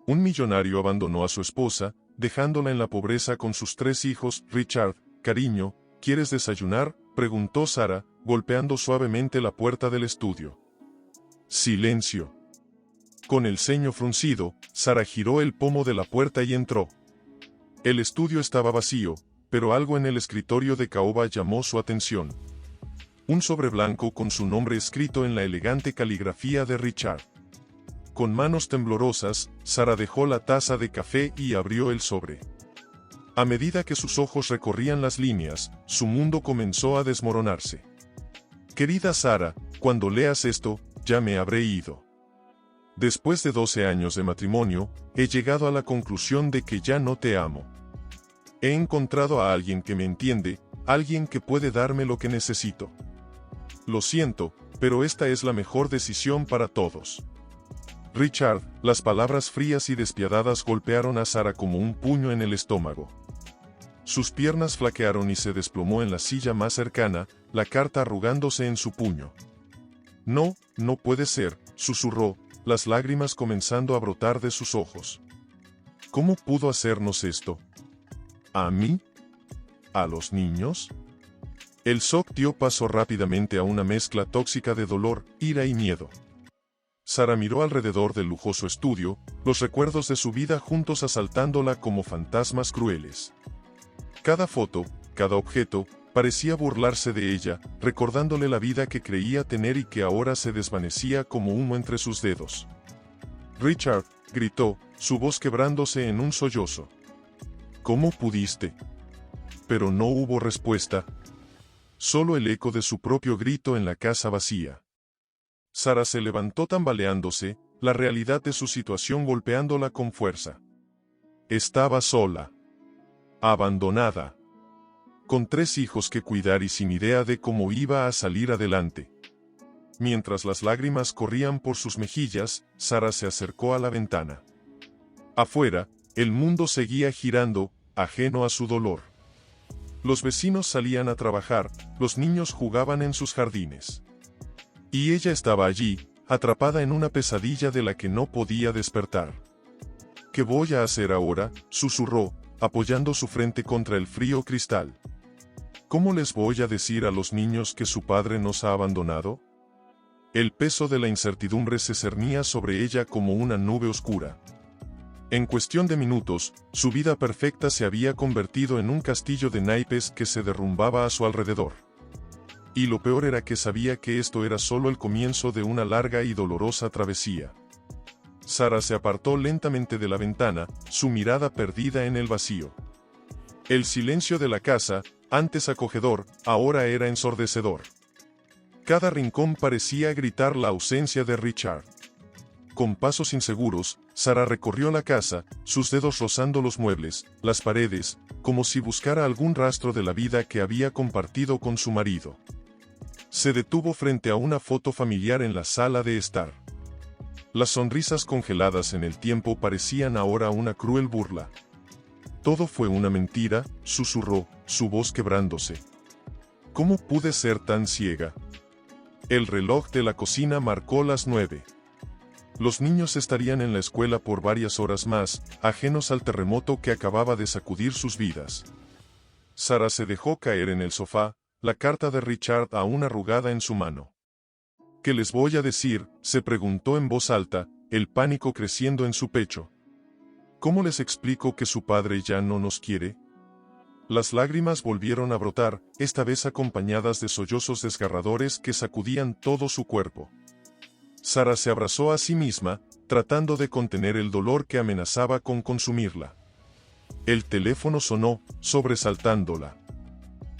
Un millonario abandonó a su esposa, dejándola en la pobreza con sus 3 hijos. Richard, cariño, ¿quieres desayunar?, preguntó Sara, golpeando suavemente la puerta del estudio. Silencio. Con el ceño fruncido, Sara giró el pomo de la puerta y entró. El estudio estaba vacío, pero algo en el escritorio de caoba llamó su atención. Un sobre blanco con su nombre escrito en la elegante caligrafía de Richard. Con manos temblorosas, Sara dejó la taza de café y abrió el sobre. A medida que sus ojos recorrían las líneas, su mundo comenzó a desmoronarse. Querida Sara, cuando leas esto, ya me habré ido. Después de 12 años de matrimonio, he llegado a la conclusión de que ya no te amo. He encontrado a alguien que me entiende, alguien que puede darme lo que necesito. Lo siento, pero esta es la mejor decisión para todos. Richard, las palabras frías y despiadadas golpearon a Sara como un puño en el estómago. Sus piernas flaquearon y se desplomó en la silla más cercana, la carta arrugándose en su puño. No, no puede ser, susurró, las lágrimas comenzando a brotar de sus ojos. ¿Cómo pudo hacernos esto? ¿A mí? ¿A los niños? El shock dio paso rápidamente a una mezcla tóxica de dolor, ira y miedo. Sara miró alrededor del lujoso estudio, los recuerdos de su vida juntos asaltándola como fantasmas crueles. Cada foto, cada objeto, parecía burlarse de ella, recordándole la vida que creía tener y que ahora se desvanecía como humo entre sus dedos. Richard, gritó, su voz quebrándose en un sollozo. ¿Cómo pudiste? Pero no hubo respuesta. Solo el eco de su propio grito en la casa vacía. Sara se levantó tambaleándose, la realidad de su situación golpeándola con fuerza. Estaba sola. Abandonada. Con 3 hijos que cuidar y sin idea de cómo iba a salir adelante. Mientras las lágrimas corrían por sus mejillas, Sara se acercó a la ventana. Afuera, el mundo seguía girando, ajeno a su dolor. Los vecinos salían a trabajar, los niños jugaban en sus jardines. Y ella estaba allí, atrapada en una pesadilla de la que no podía despertar. ¿Qué voy a hacer ahora?, susurró, apoyando su frente contra el frío cristal. ¿Cómo les voy a decir a los niños que su padre nos ha abandonado? El peso de la incertidumbre se cernía sobre ella como una nube oscura. En cuestión de minutos, su vida perfecta se había convertido en un castillo de naipes que se derrumbaba a su alrededor. Y lo peor era que sabía que esto era solo el comienzo de una larga y dolorosa travesía. Sara se apartó lentamente de la ventana, su mirada perdida en el vacío. El silencio de la casa, antes acogedor, ahora era ensordecedor. Cada rincón parecía gritar la ausencia de Richard. Con pasos inseguros, Sara recorrió la casa, sus dedos rozando los muebles, las paredes, como si buscara algún rastro de la vida que había compartido con su marido. Se detuvo frente a una foto familiar en la sala de estar. Las sonrisas congeladas en el tiempo parecían ahora una cruel burla. Todo fue una mentira, susurró, su voz quebrándose. ¿Cómo pude ser tan ciega? El reloj de la cocina marcó las 9. Los niños estarían en la escuela por varias horas más, ajenos al terremoto que acababa de sacudir sus vidas. Sara se dejó caer en el sofá, la carta de Richard aún arrugada en su mano. ¿Qué les voy a decir?, se preguntó en voz alta, el pánico creciendo en su pecho. ¿Cómo les explico que su padre ya no nos quiere? Las lágrimas volvieron a brotar, esta vez acompañadas de sollozos desgarradores que sacudían todo su cuerpo. Sara se abrazó a sí misma, tratando de contener el dolor que amenazaba con consumirla. El teléfono sonó, sobresaltándola.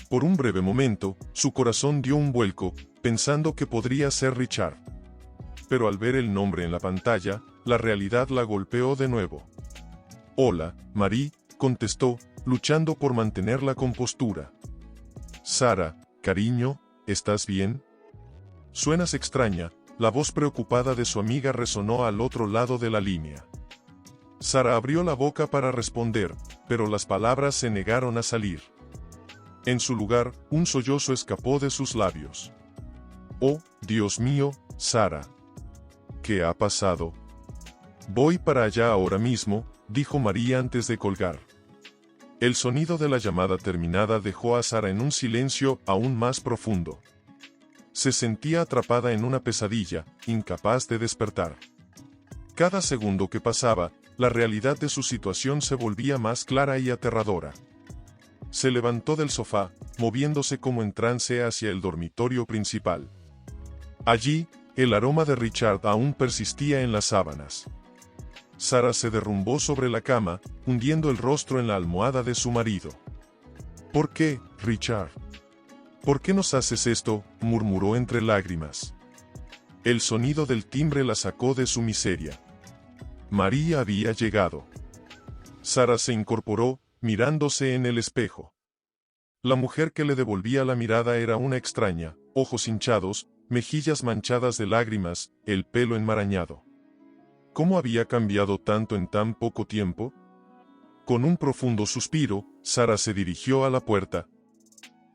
Por un breve momento, su corazón dio un vuelco, pensando que podría ser Richard. Pero al ver el nombre en la pantalla, la realidad la golpeó de nuevo. «Hola, Marie», contestó, luchando por mantener la compostura. «Sara, cariño, ¿estás bien?» «Suenas extraña», la voz preocupada de su amiga resonó al otro lado de la línea. Sara abrió la boca para responder, pero las palabras se negaron a salir. En su lugar, un sollozo escapó de sus labios. «Oh, Dios mío, Sara. ¿Qué ha pasado?» Voy para allá ahora mismo, dijo María antes de colgar. El sonido de la llamada terminada dejó a Sara en un silencio aún más profundo. Se sentía atrapada en una pesadilla, incapaz de despertar. Cada segundo que pasaba, la realidad de su situación se volvía más clara y aterradora. Se levantó del sofá, moviéndose como en trance hacia el dormitorio principal. Allí, el aroma de Richard aún persistía en las sábanas. Sara se derrumbó sobre la cama, hundiendo el rostro en la almohada de su marido. ¿Por qué, Richard? ¿Por qué nos haces esto?, murmuró entre lágrimas. El sonido del timbre la sacó de su miseria. María había llegado. Sara se incorporó, mirándose en el espejo. La mujer que le devolvía la mirada era una extraña, ojos hinchados, mejillas manchadas de lágrimas, el pelo enmarañado. ¿Cómo había cambiado tanto en tan poco tiempo? Con un profundo suspiro, Sara se dirigió a la puerta.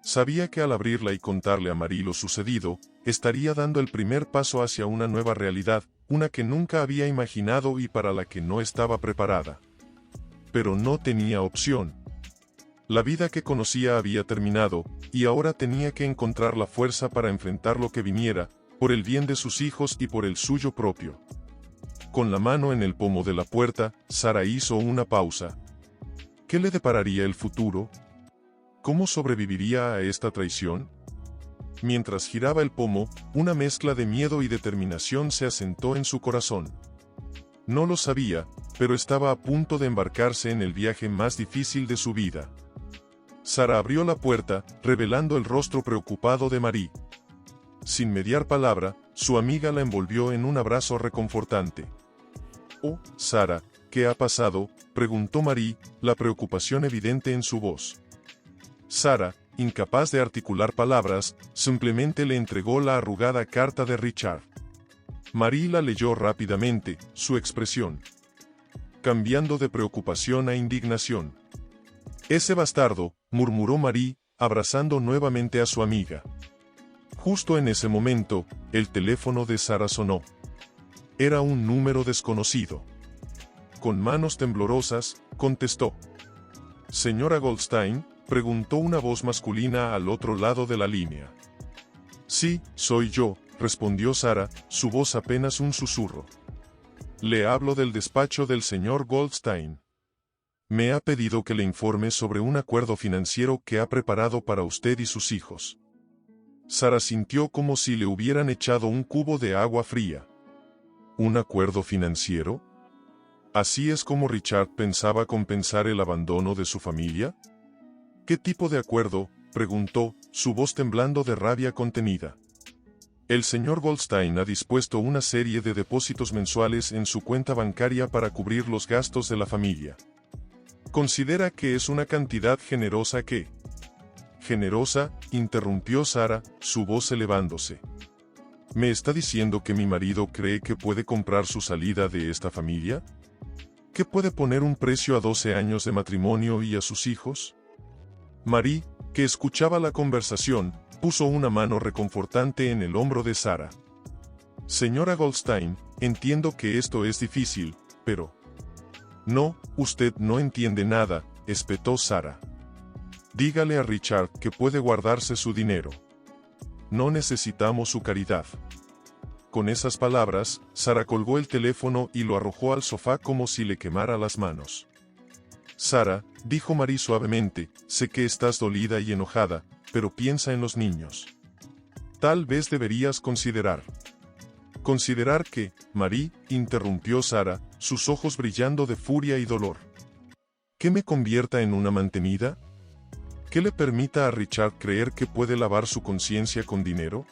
Sabía que al abrirla y contarle a Marie lo sucedido, estaría dando el primer paso hacia una nueva realidad, una que nunca había imaginado y para la que no estaba preparada. Pero no tenía opción. La vida que conocía había terminado, y ahora tenía que encontrar la fuerza para enfrentar lo que viniera, por el bien de sus hijos y por el suyo propio. Con la mano en el pomo de la puerta, Sara hizo una pausa. ¿Qué le depararía el futuro? ¿Cómo sobreviviría a esta traición? Mientras giraba el pomo, una mezcla de miedo y determinación se asentó en su corazón. No lo sabía, pero estaba a punto de embarcarse en el viaje más difícil de su vida. Sara abrió la puerta, revelando el rostro preocupado de Marie. Sin mediar palabra, su amiga la envolvió en un abrazo reconfortante. «Oh, Sara, ¿qué ha pasado?», preguntó Marie, la preocupación evidente en su voz. Sara, incapaz de articular palabras, simplemente le entregó la arrugada carta de Richard. Marie la leyó rápidamente, su expresión cambiando de preocupación a indignación. «Ese bastardo», murmuró Marie, abrazando nuevamente a su amiga. Justo en ese momento, el teléfono de Sara sonó. Era un número desconocido. Con manos temblorosas, contestó. «¿Señora Goldstein?», preguntó una voz masculina al otro lado de la línea. «Sí, soy yo», respondió Sara, su voz apenas un susurro. «Le hablo del despacho del señor Goldstein. Me ha pedido que le informe sobre un acuerdo financiero que ha preparado para usted y sus hijos». Sara sintió como si le hubieran echado un cubo de agua fría. ¿Un acuerdo financiero? ¿Así es como Richard pensaba compensar el abandono de su familia? ¿Qué tipo de acuerdo?, preguntó, su voz temblando de rabia contenida. El señor Goldstein ha dispuesto una serie de depósitos mensuales en su cuenta bancaria para cubrir los gastos de la familia. ¿Considera que es una cantidad generosa que...?» «¿Generosa?», interrumpió Sara, su voz elevándose. ¿Me está diciendo que mi marido cree que puede comprar su salida de esta familia? ¿Que puede poner un precio a 12 años de matrimonio y a sus hijos?» Marie, que escuchaba la conversación, puso una mano reconfortante en el hombro de Sara. «Señora Goldstein, entiendo que esto es difícil, pero...» «No, usted no entiende nada», espetó Sara. «Dígale a Richard que puede guardarse su dinero. No necesitamos su caridad». Con esas palabras, Sara colgó el teléfono y lo arrojó al sofá como si le quemara las manos. «Sara», dijo Marie suavemente, «sé que estás dolida y enojada, pero piensa en los niños. Tal vez deberías considerar». «¿Considerar qué?», Marie?, interrumpió Sara, sus ojos brillando de furia y dolor. «¿Que me convierta en una mantenida? ¿Que le permita a Richard creer que puede lavar su conciencia con dinero?».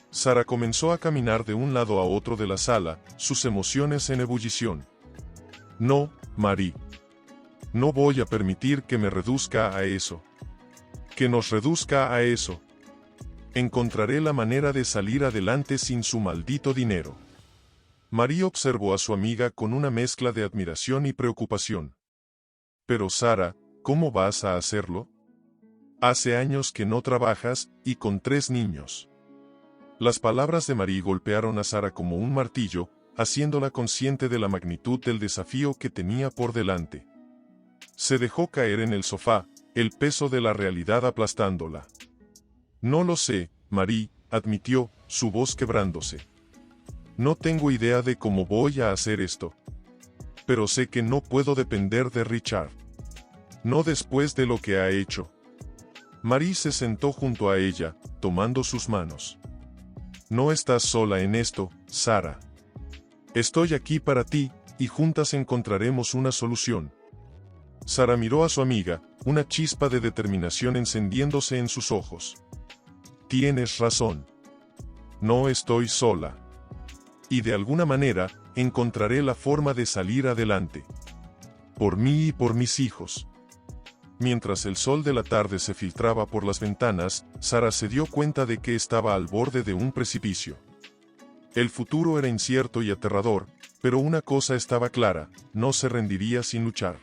Sara comenzó a caminar de un lado a otro de la sala, sus emociones en ebullición. «No, Marie. No voy a permitir que me reduzca a eso. Que nos reduzca a eso. Encontraré la manera de salir adelante sin su maldito dinero». Marie observó a su amiga con una mezcla de admiración y preocupación. «Pero Sara, ¿cómo vas a hacerlo? Hace años que no trabajas, y con 3 niños». Las palabras de Marie golpearon a Sara como un martillo, haciéndola consciente de la magnitud del desafío que tenía por delante. Se dejó caer en el sofá, el peso de la realidad aplastándola. No lo sé, Marie, admitió, su voz quebrándose. No tengo idea de cómo voy a hacer esto. Pero sé que no puedo depender de Richard. No después de lo que ha hecho. Marie se sentó junto a ella, tomando sus manos. No estás sola en esto, Sarah. Estoy aquí para ti, y juntas encontraremos una solución. Sarah miró a su amiga, una chispa de determinación encendiéndose en sus ojos. Tienes razón. No estoy sola. Y de alguna manera, encontraré la forma de salir adelante. Por mí y por mis hijos. Mientras el sol de la tarde se filtraba por las ventanas, Sarah se dio cuenta de que estaba al borde de un precipicio. El futuro era incierto y aterrador, pero una cosa estaba clara, no se rendiría sin luchar.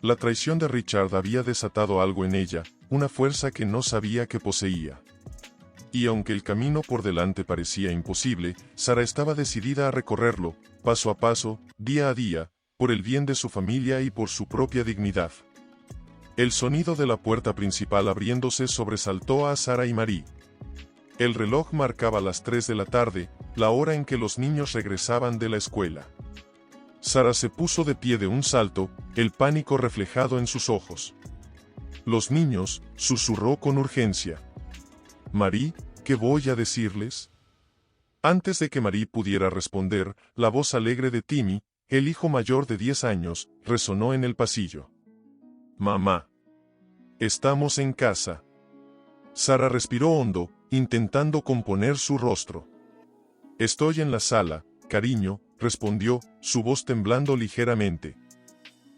La traición de Richard había desatado algo en ella, una fuerza que no sabía que poseía. Y aunque el camino por delante parecía imposible, Sarah estaba decidida a recorrerlo, paso a paso, día a día, por el bien de su familia y por su propia dignidad. El sonido de la puerta principal abriéndose sobresaltó a Sarah y Marie. El reloj marcaba las 3 de la tarde, la hora en que los niños regresaban de la escuela. Sarah se puso de pie de un salto, el pánico reflejado en sus ojos. Los niños, susurró con urgencia. Marie, ¿qué voy a decirles? Antes de que Marie pudiera responder, la voz alegre de Timmy, el hijo mayor de 10 años, resonó en el pasillo. Mamá. Estamos en casa. Sarah respiró hondo, intentando componer su rostro. Estoy en la sala, cariño, respondió, su voz temblando ligeramente.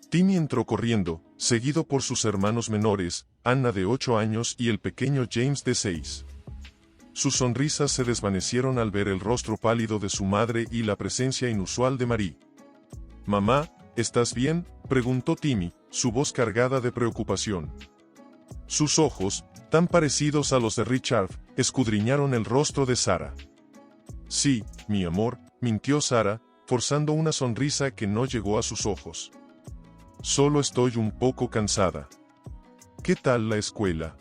Timmy entró corriendo, seguido por sus hermanos menores, Anna de 8 años y el pequeño James de 6. Sus sonrisas se desvanecieron al ver el rostro pálido de su madre y la presencia inusual de Marie. Mamá, ¿estás bien?, preguntó Timmy, su voz cargada de preocupación. Sus ojos, tan parecidos a los de Richard, escudriñaron el rostro de Sarah. Sí, mi amor, mintió Sarah, forzando una sonrisa que no llegó a sus ojos. Solo estoy un poco cansada. ¿Qué tal la escuela?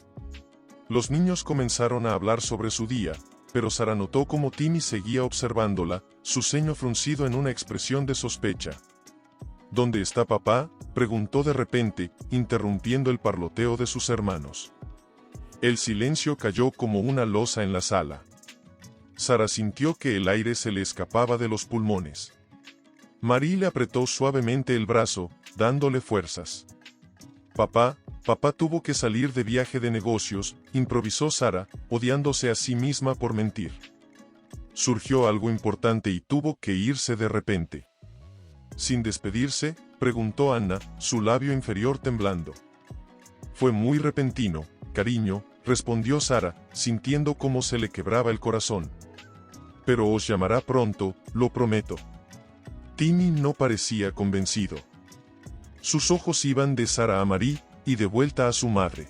Los niños comenzaron a hablar sobre su día, pero Sarah notó cómo Timmy seguía observándola, su ceño fruncido en una expresión de sospecha. ¿Dónde está papá?, preguntó de repente, interrumpiendo el parloteo de sus hermanos. El silencio cayó como una losa en la sala. Sarah sintió que el aire se le escapaba de los pulmones. Marie le apretó suavemente el brazo, dándole fuerzas. Papá tuvo que salir de viaje de negocios, improvisó Sarah, odiándose a sí misma por mentir. Surgió algo importante y tuvo que irse de repente. ¿Sin despedirse?, preguntó Anna, su labio inferior temblando. Fue muy repentino, cariño, respondió Sarah, sintiendo cómo se le quebraba el corazón. Pero os llamará pronto, lo prometo. Timmy no parecía convencido. Sus ojos iban de Sarah a Marie, y de vuelta a su madre.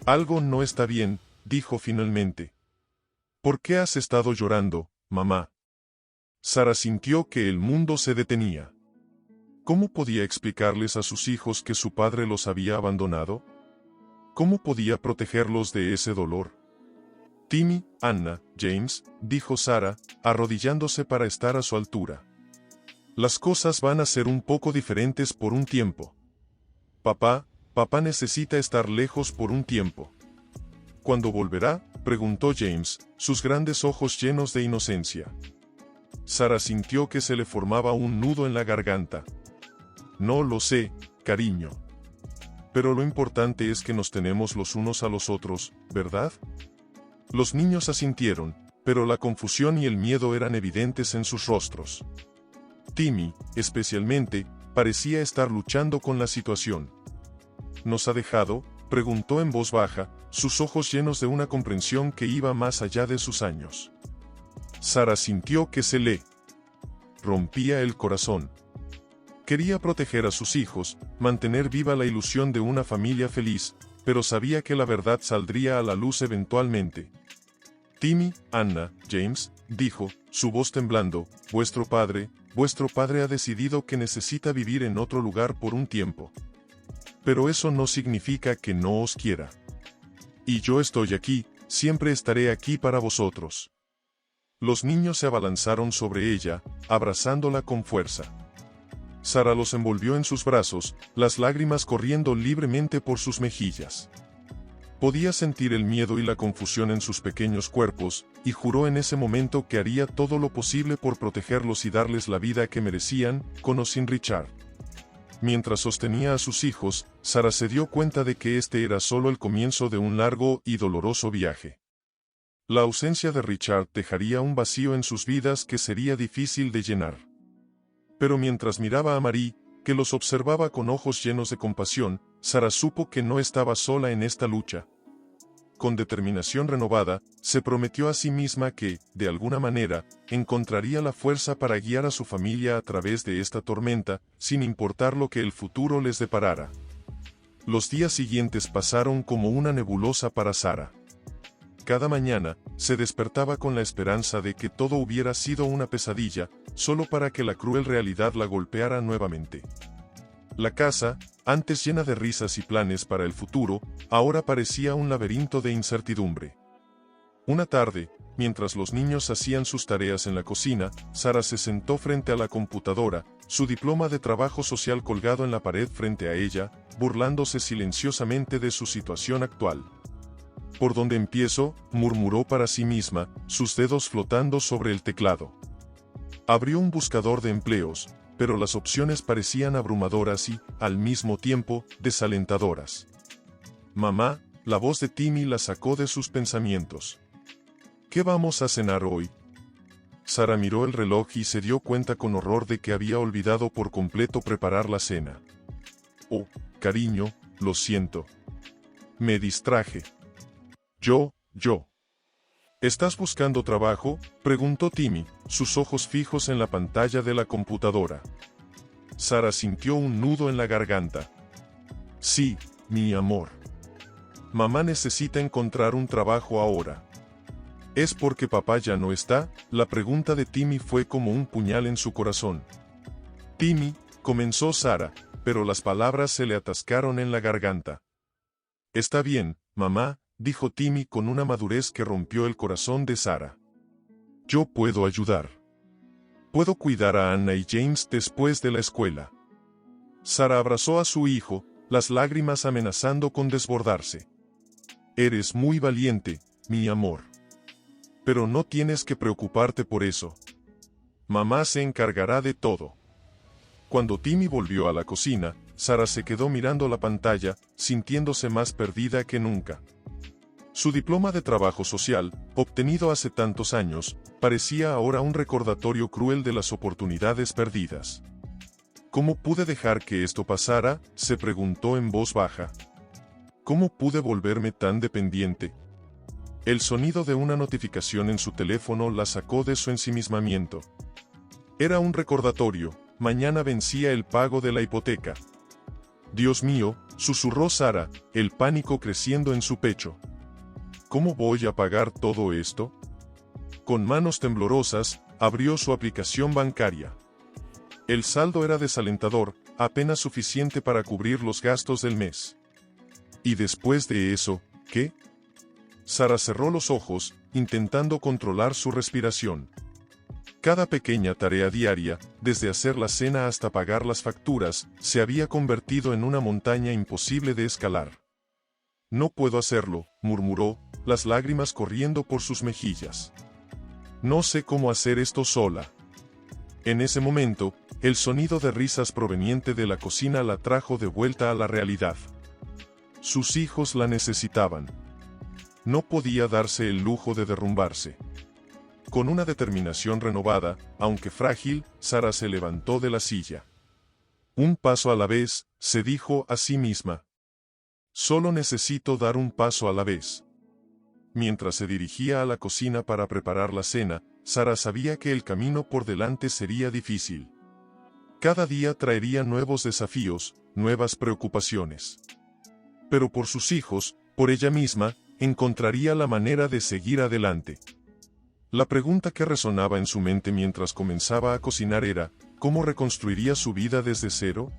Algo no está bien, dijo finalmente. ¿Por qué has estado llorando, mamá? Sarah sintió que el mundo se detenía. ¿Cómo podía explicarles a sus hijos que su padre los había abandonado? ¿Cómo podía protegerlos de ese dolor? Timmy, Anna, James, dijo Sarah, arrodillándose para estar a su altura. Las cosas van a ser un poco diferentes por un tiempo. Papá necesita estar lejos por un tiempo. ¿Cuándo volverá?, preguntó James, sus grandes ojos llenos de inocencia. Sarah sintió que se le formaba un nudo en la garganta. No lo sé, cariño. Pero lo importante es que nos tenemos los unos a los otros, ¿verdad? Los niños asintieron, pero la confusión y el miedo eran evidentes en sus rostros. Timmy, especialmente, parecía estar luchando con la situación. ¿Nos ha dejado?, preguntó en voz baja, sus ojos llenos de una comprensión que iba más allá de sus años. Sarah sintió que se le rompía el corazón. Quería proteger a sus hijos, mantener viva la ilusión de una familia feliz, pero sabía que la verdad saldría a la luz eventualmente. Timmy, Anna, James, dijo, su voz temblando, vuestro padre ha decidido que necesita vivir en otro lugar por un tiempo. Pero eso no significa que no os quiera. Y yo estoy aquí, siempre estaré aquí para vosotros. Los niños se abalanzaron sobre ella, abrazándola con fuerza. Sara los envolvió en sus brazos, las lágrimas corriendo libremente por sus mejillas. Podía sentir el miedo y la confusión en sus pequeños cuerpos, y juró en ese momento que haría todo lo posible por protegerlos y darles la vida que merecían, con o sin Richard. Mientras sostenía a sus hijos, Sara se dio cuenta de que este era solo el comienzo de un largo y doloroso viaje. La ausencia de Richard dejaría un vacío en sus vidas que sería difícil de llenar. Pero mientras miraba a Marie, que los observaba con ojos llenos de compasión, Sara supo que no estaba sola en esta lucha. Con determinación renovada, se prometió a sí misma que, de alguna manera, encontraría la fuerza para guiar a su familia a través de esta tormenta, sin importar lo que el futuro les deparara. Los días siguientes pasaron como una nebulosa para Sara. Cada mañana, se despertaba con la esperanza de que todo hubiera sido una pesadilla, solo para que la cruel realidad la golpeara nuevamente. La casa, antes llena de risas y planes para el futuro, ahora parecía un laberinto de incertidumbre. Una tarde, mientras los niños hacían sus tareas en la cocina, Sara se sentó frente a la computadora, su diploma de trabajo social colgado en la pared frente a ella, burlándose silenciosamente de su situación actual. ¿Por dónde empiezo?, murmuró para sí misma, sus dedos flotando sobre el teclado. Abrió un buscador de empleos, pero las opciones parecían abrumadoras y, al mismo tiempo, desalentadoras. Mamá, la voz de Timmy la sacó de sus pensamientos. ¿Qué vamos a cenar hoy? Sara miró el reloj y se dio cuenta con horror de que había olvidado por completo preparar la cena. Oh, cariño, lo siento. Me distraje. Yo. ¿Estás buscando trabajo?, preguntó Timmy, sus ojos fijos en la pantalla de la computadora. Sara sintió un nudo en la garganta. Sí, mi amor. Mamá necesita encontrar un trabajo ahora. ¿Es porque papá ya no está? La pregunta de Timmy fue como un puñal en su corazón. Timmy, comenzó Sara, pero las palabras se le atascaron en la garganta. Está bien, mamá, dijo Timmy con una madurez que rompió el corazón de Sara. Yo puedo ayudar. Puedo cuidar a Anna y James después de la escuela. Sara abrazó a su hijo, las lágrimas amenazando con desbordarse. Eres muy valiente, mi amor. Pero no tienes que preocuparte por eso. Mamá se encargará de todo. Cuando Timmy volvió a la cocina, Sara se quedó mirando la pantalla, sintiéndose más perdida que nunca. Su diploma de trabajo social, obtenido hace tantos años, parecía ahora un recordatorio cruel de las oportunidades perdidas. ¿Cómo pude dejar que esto pasara?, se preguntó en voz baja. ¿Cómo pude volverme tan dependiente? El sonido de una notificación en su teléfono la sacó de su ensimismamiento. Era un recordatorio, mañana vencía el pago de la hipoteca. Dios mío, susurró Sara, el pánico creciendo en su pecho. ¿Cómo voy a pagar todo esto? Con manos temblorosas, abrió su aplicación bancaria. El saldo era desalentador, apenas suficiente para cubrir los gastos del mes. ¿Y después de eso, qué? Sara cerró los ojos, intentando controlar su respiración. Cada pequeña tarea diaria, desde hacer la cena hasta pagar las facturas, se había convertido en una montaña imposible de escalar. No puedo hacerlo, murmuró, las lágrimas corriendo por sus mejillas. No sé cómo hacer esto sola. En ese momento, el sonido de risas proveniente de la cocina la trajo de vuelta a la realidad. Sus hijos la necesitaban. No podía darse el lujo de derrumbarse. Con una determinación renovada, aunque frágil, Sara se levantó de la silla. Un paso a la vez, se dijo a sí misma. Solo necesito dar un paso a la vez. Mientras se dirigía a la cocina para preparar la cena, Sara sabía que el camino por delante sería difícil. Cada día traería nuevos desafíos, nuevas preocupaciones. Pero por sus hijos, por ella misma, encontraría la manera de seguir adelante. La pregunta que resonaba en su mente mientras comenzaba a cocinar era, ¿cómo reconstruiría su vida desde cero?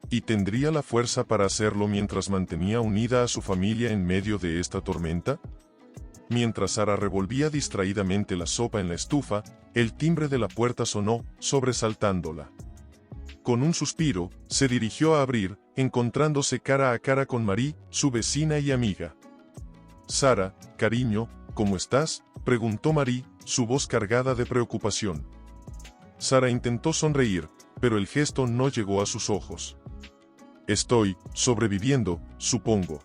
¿Y tendría la fuerza para hacerlo mientras mantenía unida a su familia en medio de esta tormenta? Mientras Sara revolvía distraídamente la sopa en la estufa, el timbre de la puerta sonó, sobresaltándola. Con un suspiro, se dirigió a abrir, encontrándose cara a cara con Marie, su vecina y amiga. «Sara, cariño, ¿cómo estás?», preguntó Marie, su voz cargada de preocupación. Sara intentó sonreír, pero el gesto no llegó a sus ojos. «Estoy sobreviviendo, supongo».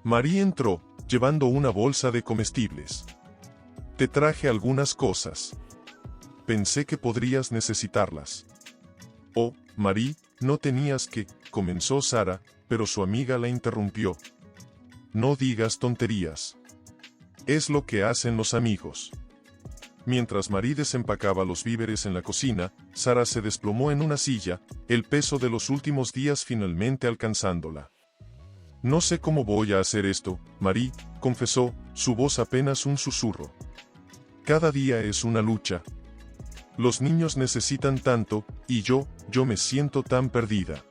Marie entró, llevando una bolsa de comestibles. «Te traje algunas cosas. Pensé que podrías necesitarlas». «Oh, Marie, no tenías que», comenzó Sara, pero su amiga la interrumpió. «No digas tonterías. Es lo que hacen los amigos». Mientras Marie desempacaba los víveres en la cocina, Sara se desplomó en una silla, el peso de los últimos días finalmente alcanzándola. «No sé cómo voy a hacer esto», Marie confesó, su voz apenas un susurro. «Cada día es una lucha. Los niños necesitan tanto, y yo me siento tan perdida».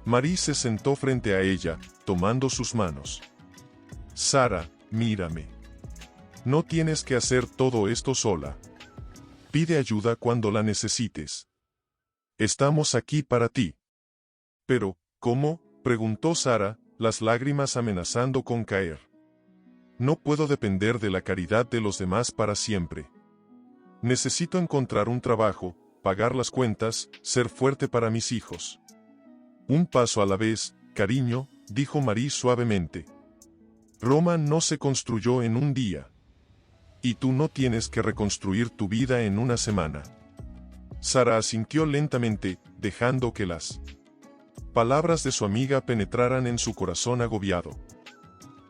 Marie se sentó frente a ella, tomando sus manos. «Sara, mírame. No tienes que hacer todo esto sola. Pide ayuda cuando la necesites. Estamos aquí para ti». «Pero, ¿cómo?», preguntó Sara, las lágrimas amenazando con caer. «No puedo depender de la caridad de los demás para siempre. Necesito encontrar un trabajo, pagar las cuentas, ser fuerte para mis hijos». «Un paso a la vez, cariño», dijo Marie suavemente. «Roma no se construyó en un día. Y tú no tienes que reconstruir tu vida en una semana». Sara asintió lentamente, dejando que las palabras de su amiga penetraran en su corazón agobiado.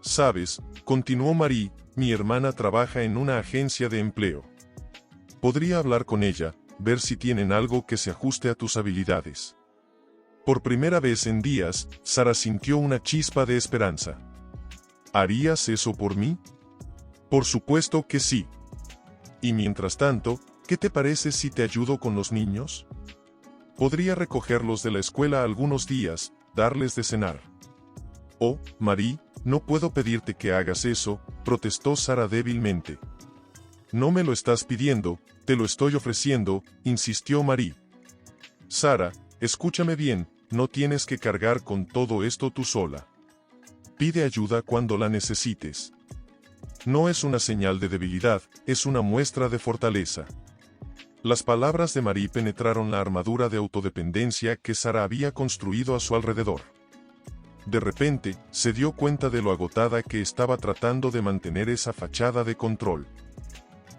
«Sabes», continuó Marie, «mi hermana trabaja en una agencia de empleo. Podría hablar con ella, ver si tienen algo que se ajuste a tus habilidades». Por primera vez en días, Sara sintió una chispa de esperanza. «¿Harías eso por mí?». «Por supuesto que sí. Y mientras tanto, ¿qué te parece si te ayudo con los niños? Podría recogerlos de la escuela algunos días, darles de cenar». «Oh, Marie, no puedo pedirte que hagas eso», protestó Sara débilmente. «No me lo estás pidiendo, te lo estoy ofreciendo», insistió Marie. «Sara, escúchame bien, no tienes que cargar con todo esto tú sola. Pide ayuda cuando la necesites. No es una señal de debilidad, es una muestra de fortaleza». Las palabras de Marie penetraron la armadura de autodependencia que Sara había construido a su alrededor. De repente, se dio cuenta de lo agotada que estaba tratando de mantener esa fachada de control.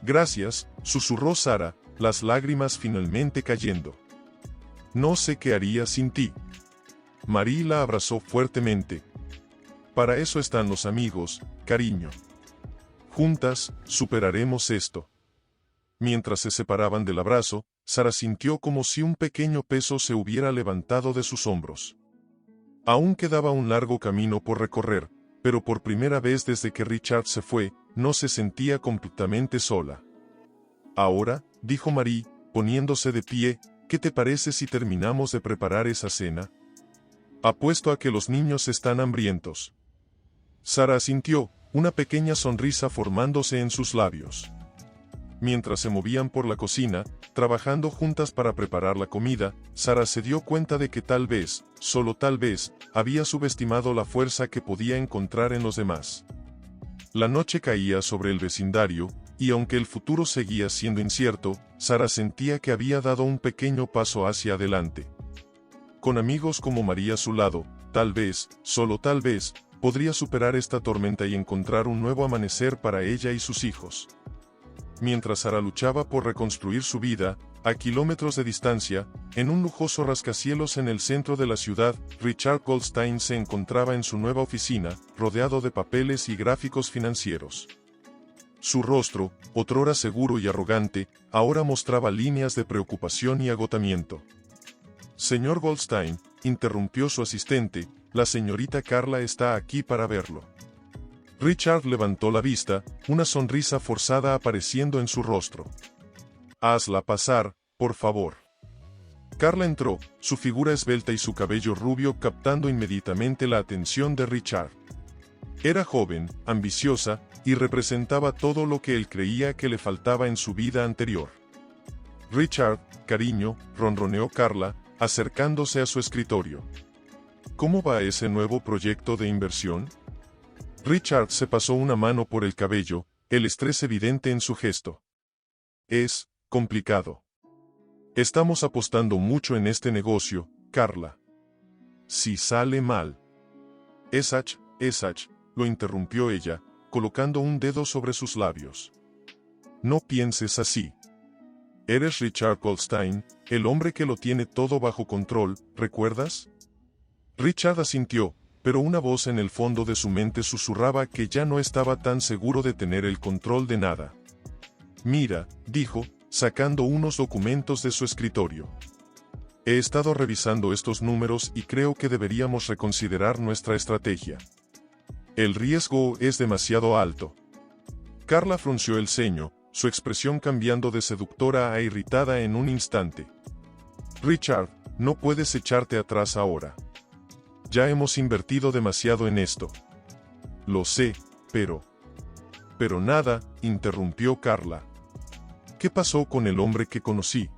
«Gracias», susurró Sara, las lágrimas finalmente cayendo. «No sé qué haría sin ti». Marie la abrazó fuertemente. «Para eso están los amigos, cariño. Juntas, superaremos esto». Mientras se separaban del abrazo, Sara sintió como si un pequeño peso se hubiera levantado de sus hombros. Aún quedaba un largo camino por recorrer, pero por primera vez desde que Richard se fue, no se sentía completamente sola. «Ahora», dijo Marie, poniéndose de pie, «¿qué te parece si terminamos de preparar esa cena? Apuesto a que los niños están hambrientos». Sara asintió, una pequeña sonrisa formándose en sus labios. Mientras se movían por la cocina, trabajando juntas para preparar la comida, Sara se dio cuenta de que tal vez, solo tal vez, había subestimado la fuerza que podía encontrar en los demás. La noche caía sobre el vecindario, y aunque el futuro seguía siendo incierto, Sara sentía que había dado un pequeño paso hacia adelante. Con amigos como María a su lado, tal vez, solo tal vez, podría superar esta tormenta y encontrar un nuevo amanecer para ella y sus hijos. Mientras Sara luchaba por reconstruir su vida, a kilómetros de distancia, en un lujoso rascacielos en el centro de la ciudad, Richard Goldstein se encontraba en su nueva oficina, rodeado de papeles y gráficos financieros. Su rostro, otrora seguro y arrogante, ahora mostraba líneas de preocupación y agotamiento. «Señor Goldstein», interrumpió su asistente, «la señorita Carla está aquí para verlo». Richard levantó la vista, una sonrisa forzada apareciendo en su rostro. «Hazla pasar, por favor». Carla entró, su figura esbelta y su cabello rubio captando inmediatamente la atención de Richard. Era joven, ambiciosa, y representaba todo lo que él creía que le faltaba en su vida anterior. «Richard, cariño», ronroneó Carla, acercándose a su escritorio. «¿Cómo va ese nuevo proyecto de inversión?» Richard se pasó una mano por el cabello, el estrés evidente en su gesto. «Es complicado. Estamos apostando mucho en este negocio, Carla. Si sale mal». «Esach», lo interrumpió ella, colocando un dedo sobre sus labios. «No pienses así. Eres Richard Goldstein, el hombre que lo tiene todo bajo control, ¿recuerdas?» Richard asintió, pero una voz en el fondo de su mente susurraba que ya no estaba tan seguro de tener el control de nada. «Mira», dijo, sacando unos documentos de su escritorio. «He estado revisando estos números y creo que deberíamos reconsiderar nuestra estrategia. El riesgo es demasiado alto». Carla frunció el ceño, su expresión cambiando de seductora a irritada en un instante. «Richard, no puedes echarte atrás ahora. Ya hemos invertido demasiado en esto». «Lo sé, pero...». «Pero nada», interrumpió Carla. «¿Qué pasó con el hombre que conocí?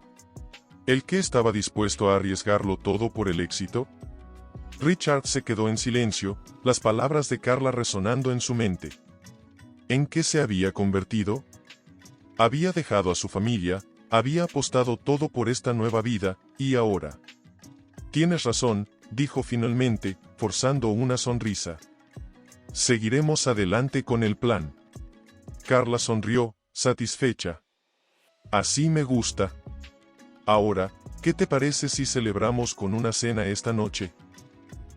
¿El que estaba dispuesto a arriesgarlo todo por el éxito?». Richard se quedó en silencio, las palabras de Carla resonando en su mente. ¿En qué se había convertido? Había dejado a su familia, había apostado todo por esta nueva vida, y ahora. «Tienes razón», dijo finalmente, forzando una sonrisa. «Seguiremos adelante con el plan». Carla sonrió, satisfecha. «Así me gusta. Ahora, ¿qué te parece si celebramos con una cena esta noche?».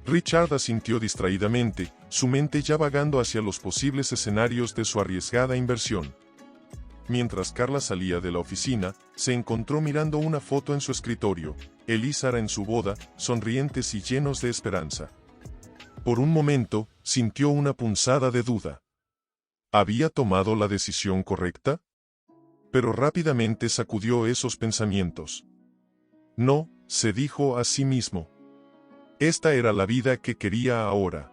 Richard asintió distraídamente, su mente ya vagando hacia los posibles escenarios de su arriesgada inversión. Mientras Carla salía de la oficina, se encontró mirando una foto en su escritorio, él y Sara en su boda, sonrientes y llenos de esperanza. Por un momento, sintió una punzada de duda. ¿Había tomado la decisión correcta? Pero rápidamente sacudió esos pensamientos. No, se dijo a sí mismo. Esta era la vida que quería ahora.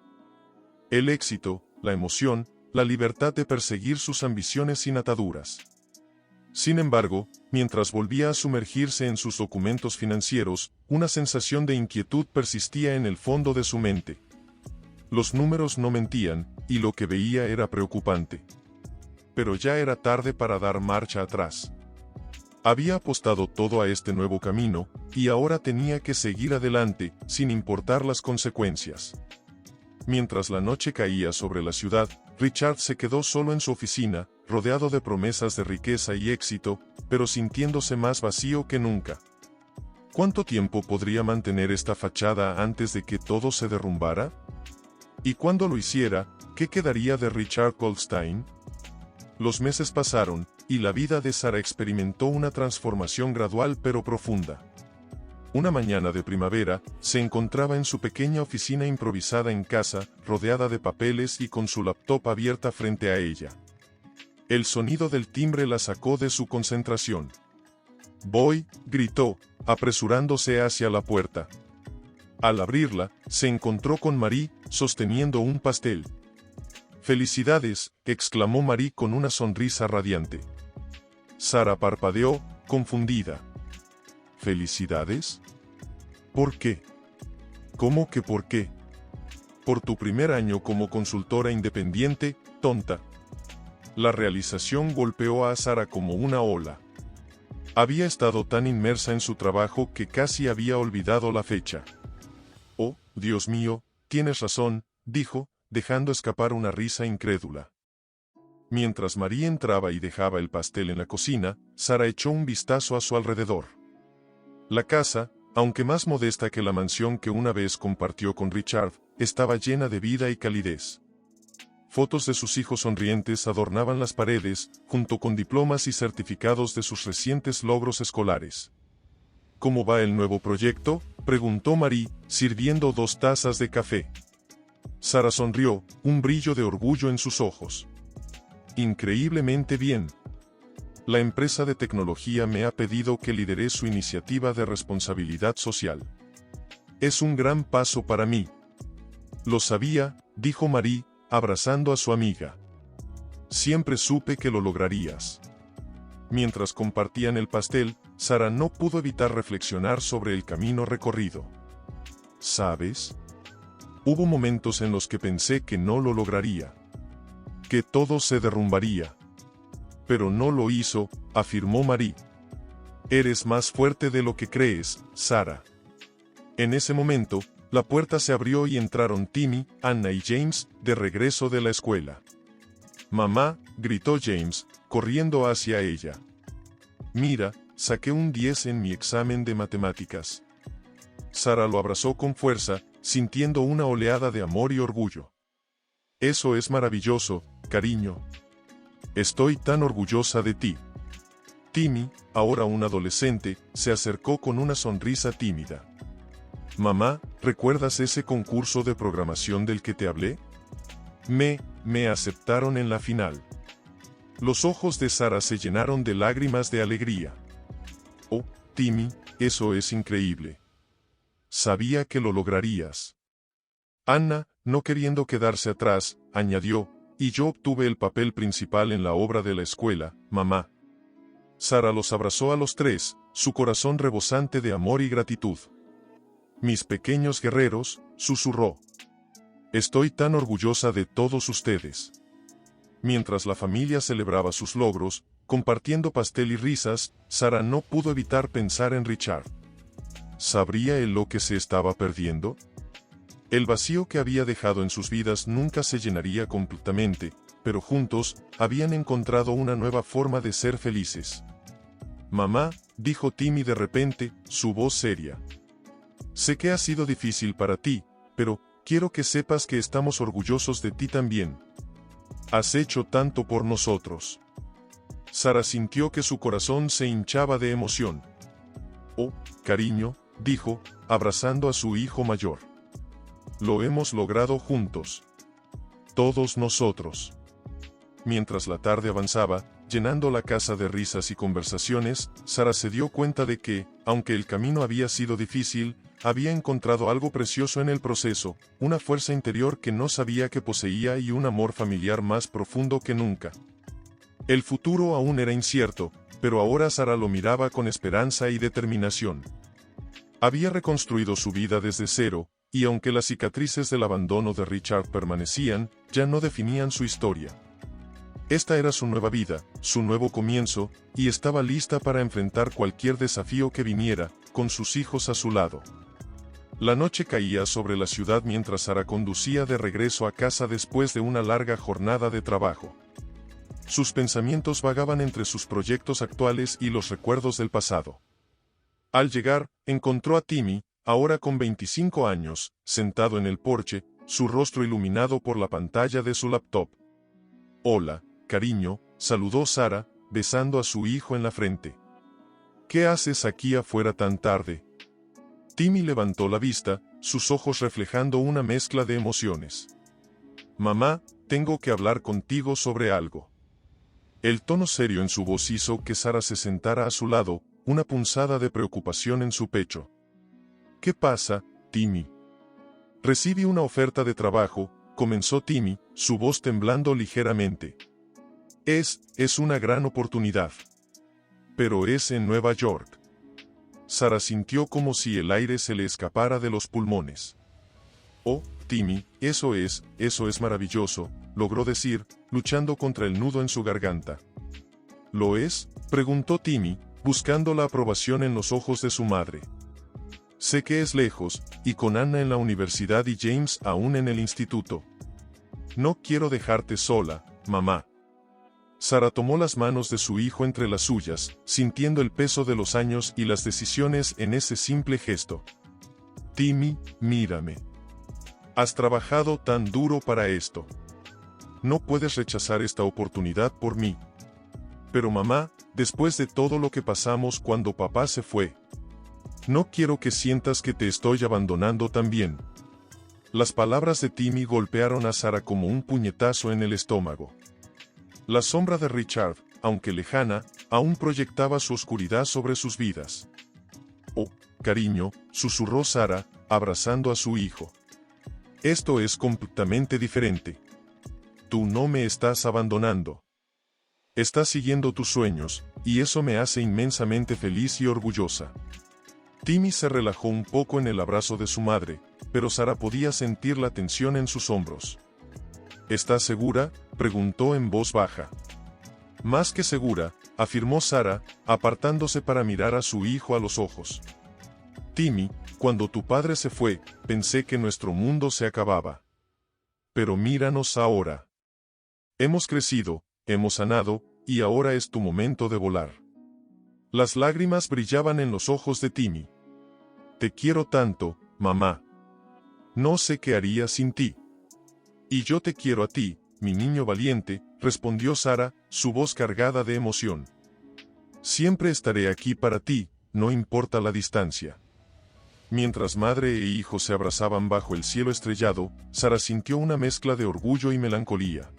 El éxito, la emoción, la libertad de perseguir sus ambiciones sin ataduras. Sin embargo, mientras volvía a sumergirse en sus documentos financieros, una sensación de inquietud persistía en el fondo de su mente. Los números no mentían, y lo que veía era preocupante. Pero ya era tarde para dar marcha atrás. Había apostado todo a este nuevo camino, y ahora tenía que seguir adelante, sin importar las consecuencias. Mientras la noche caía sobre la ciudad, Richard se quedó solo en su oficina, rodeado de promesas de riqueza y éxito, pero sintiéndose más vacío que nunca. ¿Cuánto tiempo podría mantener esta fachada antes de que todo se derrumbara? Y cuando lo hiciera, ¿qué quedaría de Richard Goldstein? Los meses pasaron, y la vida de Sara experimentó una transformación gradual pero profunda. Una mañana de primavera, se encontraba en su pequeña oficina improvisada en casa, rodeada de papeles y con su laptop abierta frente a ella. El sonido del timbre la sacó de su concentración. «Voy», gritó, apresurándose hacia la puerta. Al abrirla, se encontró con Marie, sosteniendo un pastel. «¡Felicidades!», exclamó Marie con una sonrisa radiante. Sara parpadeó, confundida. «¿Felicidades? ¿Por qué?». «¿Cómo que por qué?». «Por tu primer año como consultora independiente, tonta». La realización golpeó a Sara como una ola. Había estado tan inmersa en su trabajo que casi había olvidado la fecha. «Oh, Dios mío, tienes razón», dijo, dejando escapar una risa incrédula. Mientras María entraba y dejaba el pastel en la cocina, Sara echó un vistazo a su alrededor. La casa, aunque más modesta que la mansión que una vez compartió con Richard, estaba llena de vida y calidez. Fotos de sus hijos sonrientes adornaban las paredes, junto con diplomas y certificados de sus recientes logros escolares. «¿Cómo va el nuevo proyecto?», preguntó Marie, sirviendo 2 tazas de café. Sara sonrió, un brillo de orgullo en sus ojos. Increíblemente bien. La empresa de tecnología me ha pedido que lidere su iniciativa de responsabilidad social. Es un gran paso para mí. Lo sabía, dijo Marie, abrazando a su amiga. Siempre supe que lo lograrías. Mientras compartían el pastel, Sara no pudo evitar reflexionar sobre el camino recorrido. ¿Sabes? Hubo momentos en los que pensé que no lo lograría. Que todo se derrumbaría. Pero no lo hizo, afirmó Marie. Eres más fuerte de lo que crees, Sara. En ese momento, la puerta se abrió y entraron Timmy, Anna y James, de regreso de la escuela. Mamá, gritó James, corriendo hacia ella. Mira, saqué un 10 en mi examen de matemáticas. Sara lo abrazó con fuerza, sintiendo una oleada de amor y orgullo. Eso es maravilloso, cariño. Estoy tan orgullosa de ti. Timmy, ahora un adolescente, se acercó con una sonrisa tímida. Mamá, ¿recuerdas ese concurso de programación del que te hablé? Me aceptaron en la final. Los ojos de Sara se llenaron de lágrimas de alegría. Oh, Timmy, eso es increíble. Sabía que lo lograrías. Anna, no queriendo quedarse atrás, añadió, y yo obtuve el papel principal en la obra de la escuela, mamá. Sara los abrazó a los tres, su corazón rebosante de amor y gratitud. Mis pequeños guerreros, susurró. Estoy tan orgullosa de todos ustedes. Mientras la familia celebraba sus logros, compartiendo pastel y risas, Sara no pudo evitar pensar en Richard. ¿Sabría él lo que se estaba perdiendo? El vacío que había dejado en sus vidas nunca se llenaría completamente, pero juntos, habían encontrado una nueva forma de ser felices. Mamá, dijo Timmy de repente, su voz seria. Sé que ha sido difícil para ti, pero quiero que sepas que estamos orgullosos de ti también. Has hecho tanto por nosotros. Sara sintió que su corazón se hinchaba de emoción. Oh, cariño, dijo, abrazando a su hijo mayor. Lo hemos logrado juntos. Todos nosotros. Mientras la tarde avanzaba, llenando la casa de risas y conversaciones, Sara se dio cuenta de que, aunque el camino había sido difícil, había encontrado algo precioso en el proceso, una fuerza interior que no sabía que poseía y un amor familiar más profundo que nunca. El futuro aún era incierto, pero ahora Sara lo miraba con esperanza y determinación. Había reconstruido su vida desde cero, y aunque las cicatrices del abandono de Richard permanecían, ya no definían su historia. Esta era su nueva vida, su nuevo comienzo, y estaba lista para enfrentar cualquier desafío que viniera, con sus hijos a su lado. La noche caía sobre la ciudad mientras Sara conducía de regreso a casa después de una larga jornada de trabajo. Sus pensamientos vagaban entre sus proyectos actuales y los recuerdos del pasado. Al llegar, encontró a Timmy, ahora con 25 años, sentado en el porche, su rostro iluminado por la pantalla de su laptop. Hola, cariño, saludó Sara, besando a su hijo en la frente. ¿Qué haces aquí afuera tan tarde? Timmy levantó la vista, sus ojos reflejando una mezcla de emociones. Mamá, tengo que hablar contigo sobre algo. El tono serio en su voz hizo que Sara se sentara a su lado, una punzada de preocupación en su pecho. ¿Qué pasa, Timmy? Recibí una oferta de trabajo, comenzó Timmy, su voz temblando ligeramente. Es una gran oportunidad. Pero es en Nueva York. Sara sintió como si el aire se le escapara de los pulmones. Oh, Timmy, eso es maravilloso, logró decir, luchando contra el nudo en su garganta. ¿Lo es?, preguntó Timmy, buscando la aprobación en los ojos de su madre. Sé que es lejos, y con Anna en la universidad y James aún en el instituto. No quiero dejarte sola, mamá. Sara tomó las manos de su hijo entre las suyas, sintiendo el peso de los años y las decisiones en ese simple gesto. Timmy, mírame. Has trabajado tan duro para esto. No puedes rechazar esta oportunidad por mí. Pero mamá, después de todo lo que pasamos cuando papá se fue, no quiero que sientas que te estoy abandonando también. Las palabras de Timmy golpearon a Sarah como un puñetazo en el estómago. La sombra de Richard, aunque lejana, aún proyectaba su oscuridad sobre sus vidas. «Oh, cariño», susurró Sarah, abrazando a su hijo. «Esto es completamente diferente. Tú no me estás abandonando. Estás siguiendo tus sueños, y eso me hace inmensamente feliz y orgullosa». Timmy se relajó un poco en el abrazo de su madre, pero Sarah podía sentir la tensión en sus hombros. «¿Estás segura?», preguntó en voz baja. «Más que segura», afirmó Sarah, apartándose para mirar a su hijo a los ojos. «Timmy, cuando tu padre se fue, pensé que nuestro mundo se acababa. Pero míranos ahora. Hemos crecido, hemos sanado, y ahora es tu momento de volar». Las lágrimas brillaban en los ojos de Timmy. «Te quiero tanto, mamá. No sé qué haría sin ti». «Y yo te quiero a ti, mi niño valiente», respondió Sarah, su voz cargada de emoción. «Siempre estaré aquí para ti, no importa la distancia». Mientras madre e hijo se abrazaban bajo el cielo estrellado, Sarah sintió una mezcla de orgullo y melancolía.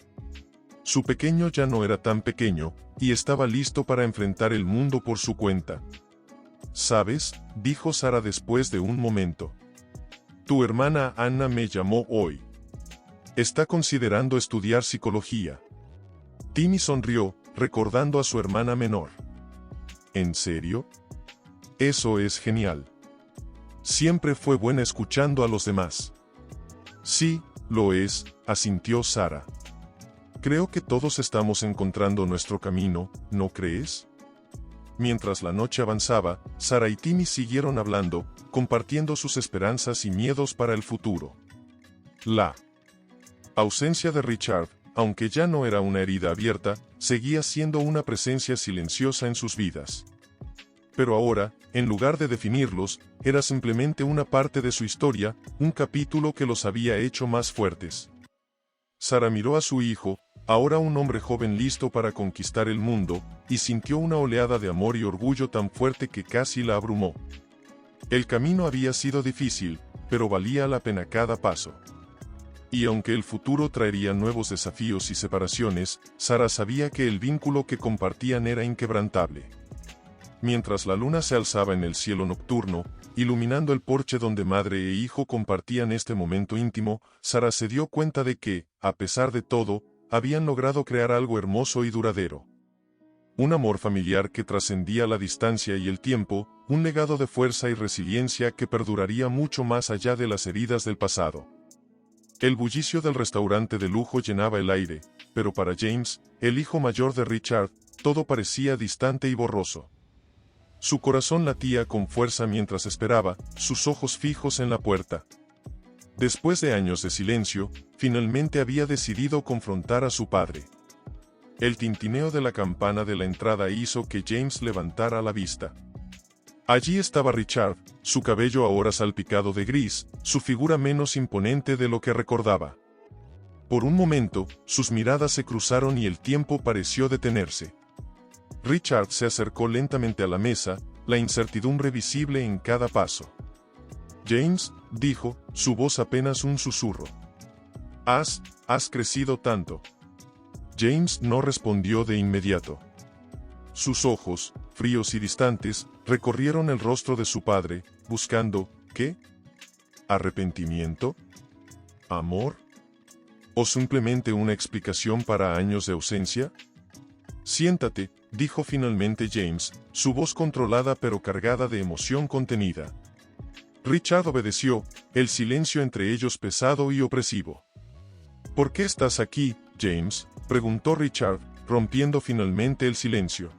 Su pequeño ya no era tan pequeño, y estaba listo para enfrentar el mundo por su cuenta. «¿Sabes?», dijo Sarah después de un momento. «Tu hermana Anna me llamó hoy. Está considerando estudiar psicología». Timmy sonrió, recordando a su hermana menor. «¿En serio? Eso es genial. Siempre fue buena escuchando a los demás». «Sí, lo es», asintió Sarah. «Creo que todos estamos encontrando nuestro camino, ¿no crees?». Mientras la noche avanzaba, Sarah y Timmy siguieron hablando, compartiendo sus esperanzas y miedos para el futuro. La ausencia de Richard, aunque ya no era una herida abierta, seguía siendo una presencia silenciosa en sus vidas. Pero ahora, en lugar de definirlos, era simplemente una parte de su historia, un capítulo que los había hecho más fuertes. Sarah miró a su hijo, ahora un hombre joven listo para conquistar el mundo, y sintió una oleada de amor y orgullo tan fuerte que casi la abrumó. El camino había sido difícil, pero valía la pena cada paso. Y aunque el futuro traería nuevos desafíos y separaciones, Sarah sabía que el vínculo que compartían era inquebrantable. Mientras la luna se alzaba en el cielo nocturno, iluminando el porche donde madre e hijo compartían este momento íntimo, Sarah se dio cuenta de que, a pesar de todo, habían logrado crear algo hermoso y duradero. Un amor familiar que trascendía la distancia y el tiempo, un legado de fuerza y resiliencia que perduraría mucho más allá de las heridas del pasado. El bullicio del restaurante de lujo llenaba el aire, pero para James, el hijo mayor de Richard, todo parecía distante y borroso. Su corazón latía con fuerza mientras esperaba, sus ojos fijos en la puerta. Después de años de silencio, finalmente había decidido confrontar a su padre. El tintineo de la campana de la entrada hizo que James levantara la vista. Allí estaba Richard, su cabello ahora salpicado de gris, su figura menos imponente de lo que recordaba. Por un momento, sus miradas se cruzaron y el tiempo pareció detenerse. Richard se acercó lentamente a la mesa, la incertidumbre visible en cada paso. «James», dijo, su voz apenas un susurro. Has crecido tanto». James no respondió de inmediato. Sus ojos, fríos y distantes, recorrieron el rostro de su padre, buscando, ¿qué? ¿Arrepentimiento? ¿Amor? ¿O simplemente una explicación para años de ausencia? «Siéntate», dijo finalmente James, su voz controlada pero cargada de emoción contenida. Richard obedeció, el silencio entre ellos pesado y opresivo. «¿Por qué estás aquí, James?», preguntó Richard, rompiendo finalmente el silencio.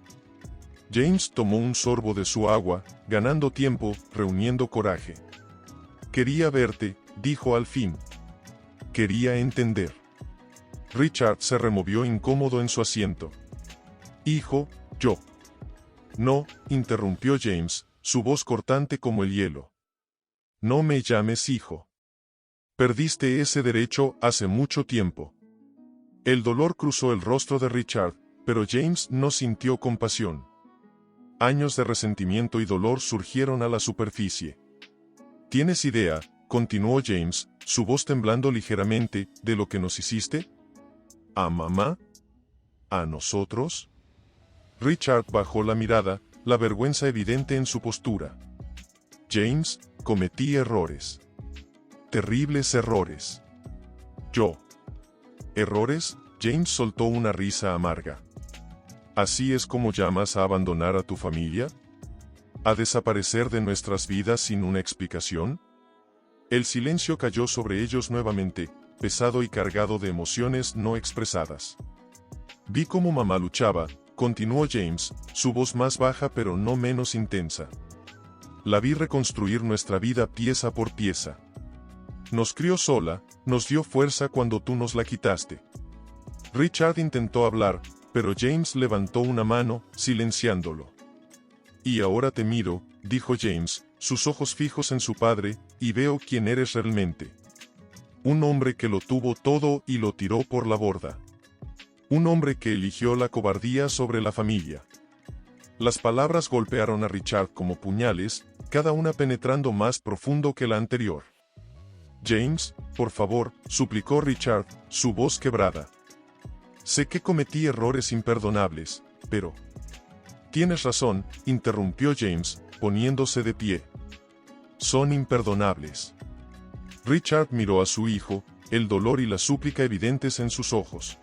James tomó un sorbo de su agua, ganando tiempo, reuniendo coraje. «Quería verte», dijo al fin. «Quería entender». Richard se removió incómodo en su asiento. «Hijo, yo». «No», interrumpió James, su voz cortante como el hielo. «No me llames hijo. Perdiste ese derecho hace mucho tiempo». El dolor cruzó el rostro de Richard, pero James no sintió compasión. Años de resentimiento y dolor surgieron a la superficie. «¿Tienes idea?», continuó James, su voz temblando ligeramente, ¿de lo que nos hiciste? ¿A mamá? ¿A nosotros? Richard bajó la mirada, la vergüenza evidente en su postura. James, cometí errores. Terribles errores. Yo. ¿Errores? James soltó una risa amarga. ¿Así es como llamas a abandonar a tu familia? ¿A desaparecer de nuestras vidas sin una explicación? El silencio cayó sobre ellos nuevamente, pesado y cargado de emociones no expresadas. Vi cómo mamá luchaba, continuó James, su voz más baja pero no menos intensa. La vi reconstruir nuestra vida pieza por pieza. Nos crió sola, nos dio fuerza cuando tú nos la quitaste. Richard intentó hablar, pero James levantó una mano, silenciándolo. Y ahora te miro, dijo James, sus ojos fijos en su padre, y veo quién eres realmente. Un hombre que lo tuvo todo y lo tiró por la borda. Un hombre que eligió la cobardía sobre la familia. Las palabras golpearon a Richard como puñales, cada una penetrando más profundo que la anterior. James, por favor, suplicó Richard, su voz quebrada. Sé que cometí errores imperdonables, pero... Tienes razón, interrumpió James, poniéndose de pie. Son imperdonables. Richard miró a su hijo, el dolor y la súplica evidentes en sus ojos.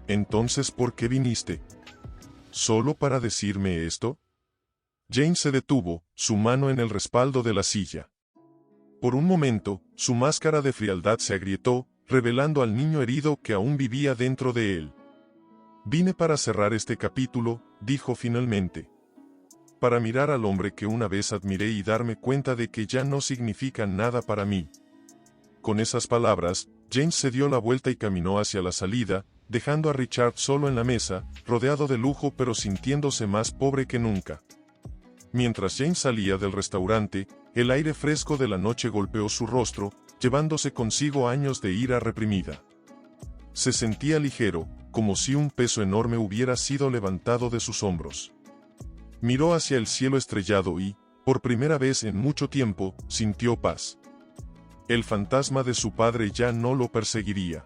Entonces, ¿por qué viniste? ¿Solo para decirme esto? James se detuvo, su mano en el respaldo de la silla. Por un momento, su máscara de frialdad se agrietó, revelando al niño herido que aún vivía dentro de él. Vine para cerrar este capítulo, dijo finalmente. Para mirar al hombre que una vez admiré y darme cuenta de que ya no significa nada para mí. Con esas palabras, James se dio la vuelta y caminó hacia la salida, dejando a Richard solo en la mesa, rodeado de lujo pero sintiéndose más pobre que nunca. Mientras James salía del restaurante, el aire fresco de la noche golpeó su rostro, llevándose consigo años de ira reprimida. Se sentía ligero, como si un peso enorme hubiera sido levantado de sus hombros. Miró hacia el cielo estrellado y, por primera vez en mucho tiempo, sintió paz. El fantasma de su padre ya no lo perseguiría.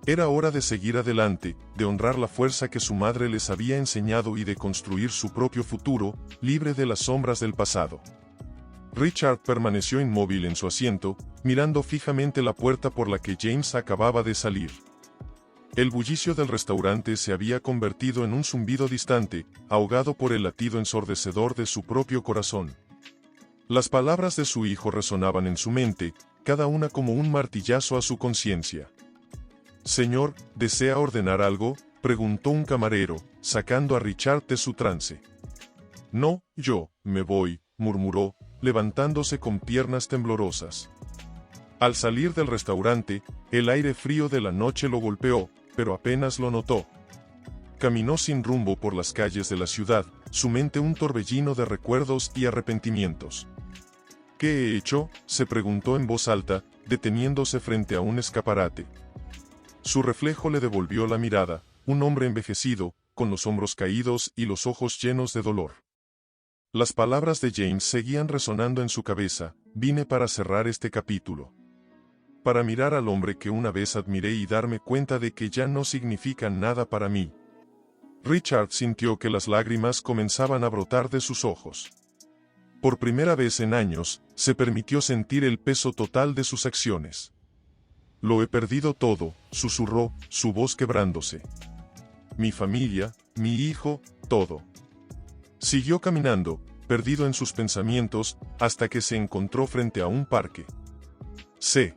Era hora de seguir adelante, de honrar la fuerza que su madre les había enseñado y de construir su propio futuro, libre de las sombras del pasado. Richard permaneció inmóvil en su asiento, mirando fijamente la puerta por la que James acababa de salir. El bullicio del restaurante se había convertido en un zumbido distante, ahogado por el latido ensordecedor de su propio corazón. Las palabras de su hijo resonaban en su mente, cada una como un martillazo a su conciencia. «Señor, ¿desea ordenar algo?», preguntó un camarero, sacando a Richard de su trance. «No, yo, me voy», murmuró, levantándose con piernas temblorosas. Al salir del restaurante, el aire frío de la noche lo golpeó, pero apenas lo notó. Caminó sin rumbo por las calles de la ciudad, su mente un torbellino de recuerdos y arrepentimientos. «¿Qué he hecho?», se preguntó en voz alta, deteniéndose frente a un escaparate. Su reflejo le devolvió la mirada, un hombre envejecido, con los hombros caídos y los ojos llenos de dolor. Las palabras de James seguían resonando en su cabeza: «Vine para cerrar este capítulo. Para mirar al hombre que una vez admiré y darme cuenta de que ya no significa nada para mí». Richard sintió que las lágrimas comenzaban a brotar de sus ojos. Por primera vez en años, se permitió sentir el peso total de sus acciones. «Lo he perdido todo», susurró, su voz quebrándose. «Mi familia, mi hijo, todo». Siguió caminando, perdido en sus pensamientos, hasta que se encontró frente a un parque. Se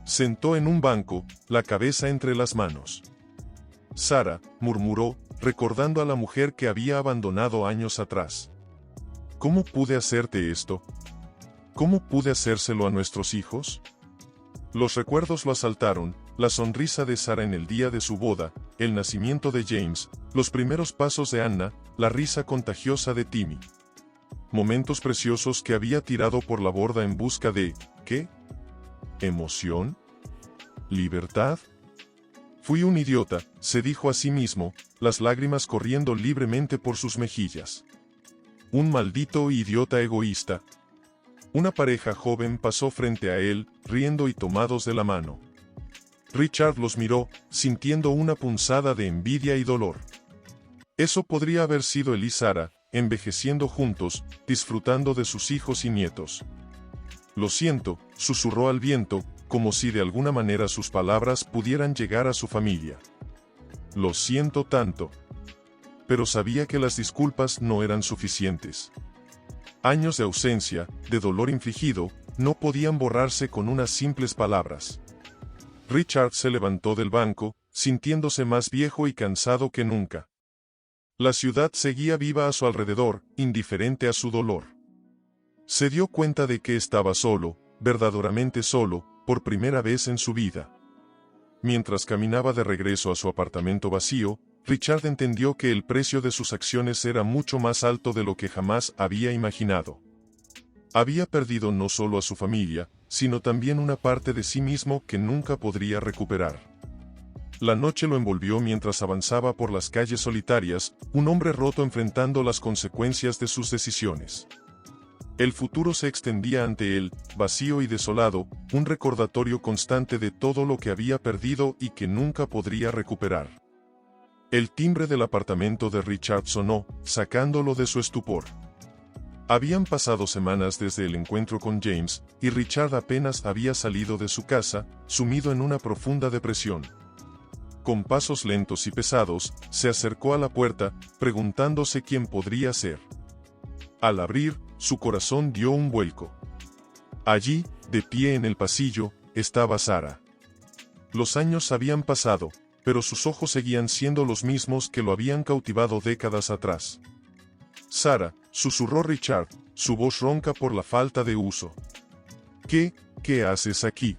sentó en un banco, la cabeza entre las manos. «Sara», murmuró, recordando a la mujer que había abandonado años atrás. «¿Cómo pude hacerte esto? ¿Cómo pude hacérselo a nuestros hijos?». Los recuerdos lo asaltaron, la sonrisa de Sara en el día de su boda, el nacimiento de James, los primeros pasos de Anna, la risa contagiosa de Timmy. Momentos preciosos que había tirado por la borda en busca de, ¿qué? ¿Emoción? ¿Libertad? «Fui un idiota», se dijo a sí mismo, las lágrimas corriendo libremente por sus mejillas. «Un maldito idiota egoísta». Una pareja joven pasó frente a él, riendo y tomados de la mano. Richard los miró, sintiendo una punzada de envidia y dolor. Eso podría haber sido él y Sarah, envejeciendo juntos, disfrutando de sus hijos y nietos. Lo siento, susurró al viento, como si de alguna manera sus palabras pudieran llegar a su familia. Lo siento tanto. Pero sabía que las disculpas no eran suficientes. Años de ausencia, de dolor infligido, no podían borrarse con unas simples palabras. Richard se levantó del banco, sintiéndose más viejo y cansado que nunca. La ciudad seguía viva a su alrededor, indiferente a su dolor. Se dio cuenta de que estaba solo, verdaderamente solo, por primera vez en su vida. Mientras caminaba de regreso a su apartamento vacío, Richard entendió que el precio de sus acciones era mucho más alto de lo que jamás había imaginado. Había perdido no solo a su familia, sino también una parte de sí mismo que nunca podría recuperar. La noche lo envolvió mientras avanzaba por las calles solitarias, un hombre roto enfrentando las consecuencias de sus decisiones. El futuro se extendía ante él, vacío y desolado, un recordatorio constante de todo lo que había perdido y que nunca podría recuperar. El timbre del apartamento de Richard sonó, sacándolo de su estupor. Habían pasado semanas desde el encuentro con James, y Richard apenas había salido de su casa, sumido en una profunda depresión. Con pasos lentos y pesados, se acercó a la puerta, preguntándose quién podría ser. Al abrir, su corazón dio un vuelco. Allí, de pie en el pasillo, estaba Sarah. Los años habían pasado, pero sus ojos seguían siendo los mismos que lo habían cautivado décadas atrás. Sarah, susurró Richard, su voz ronca por la falta de uso. ¿Qué haces aquí?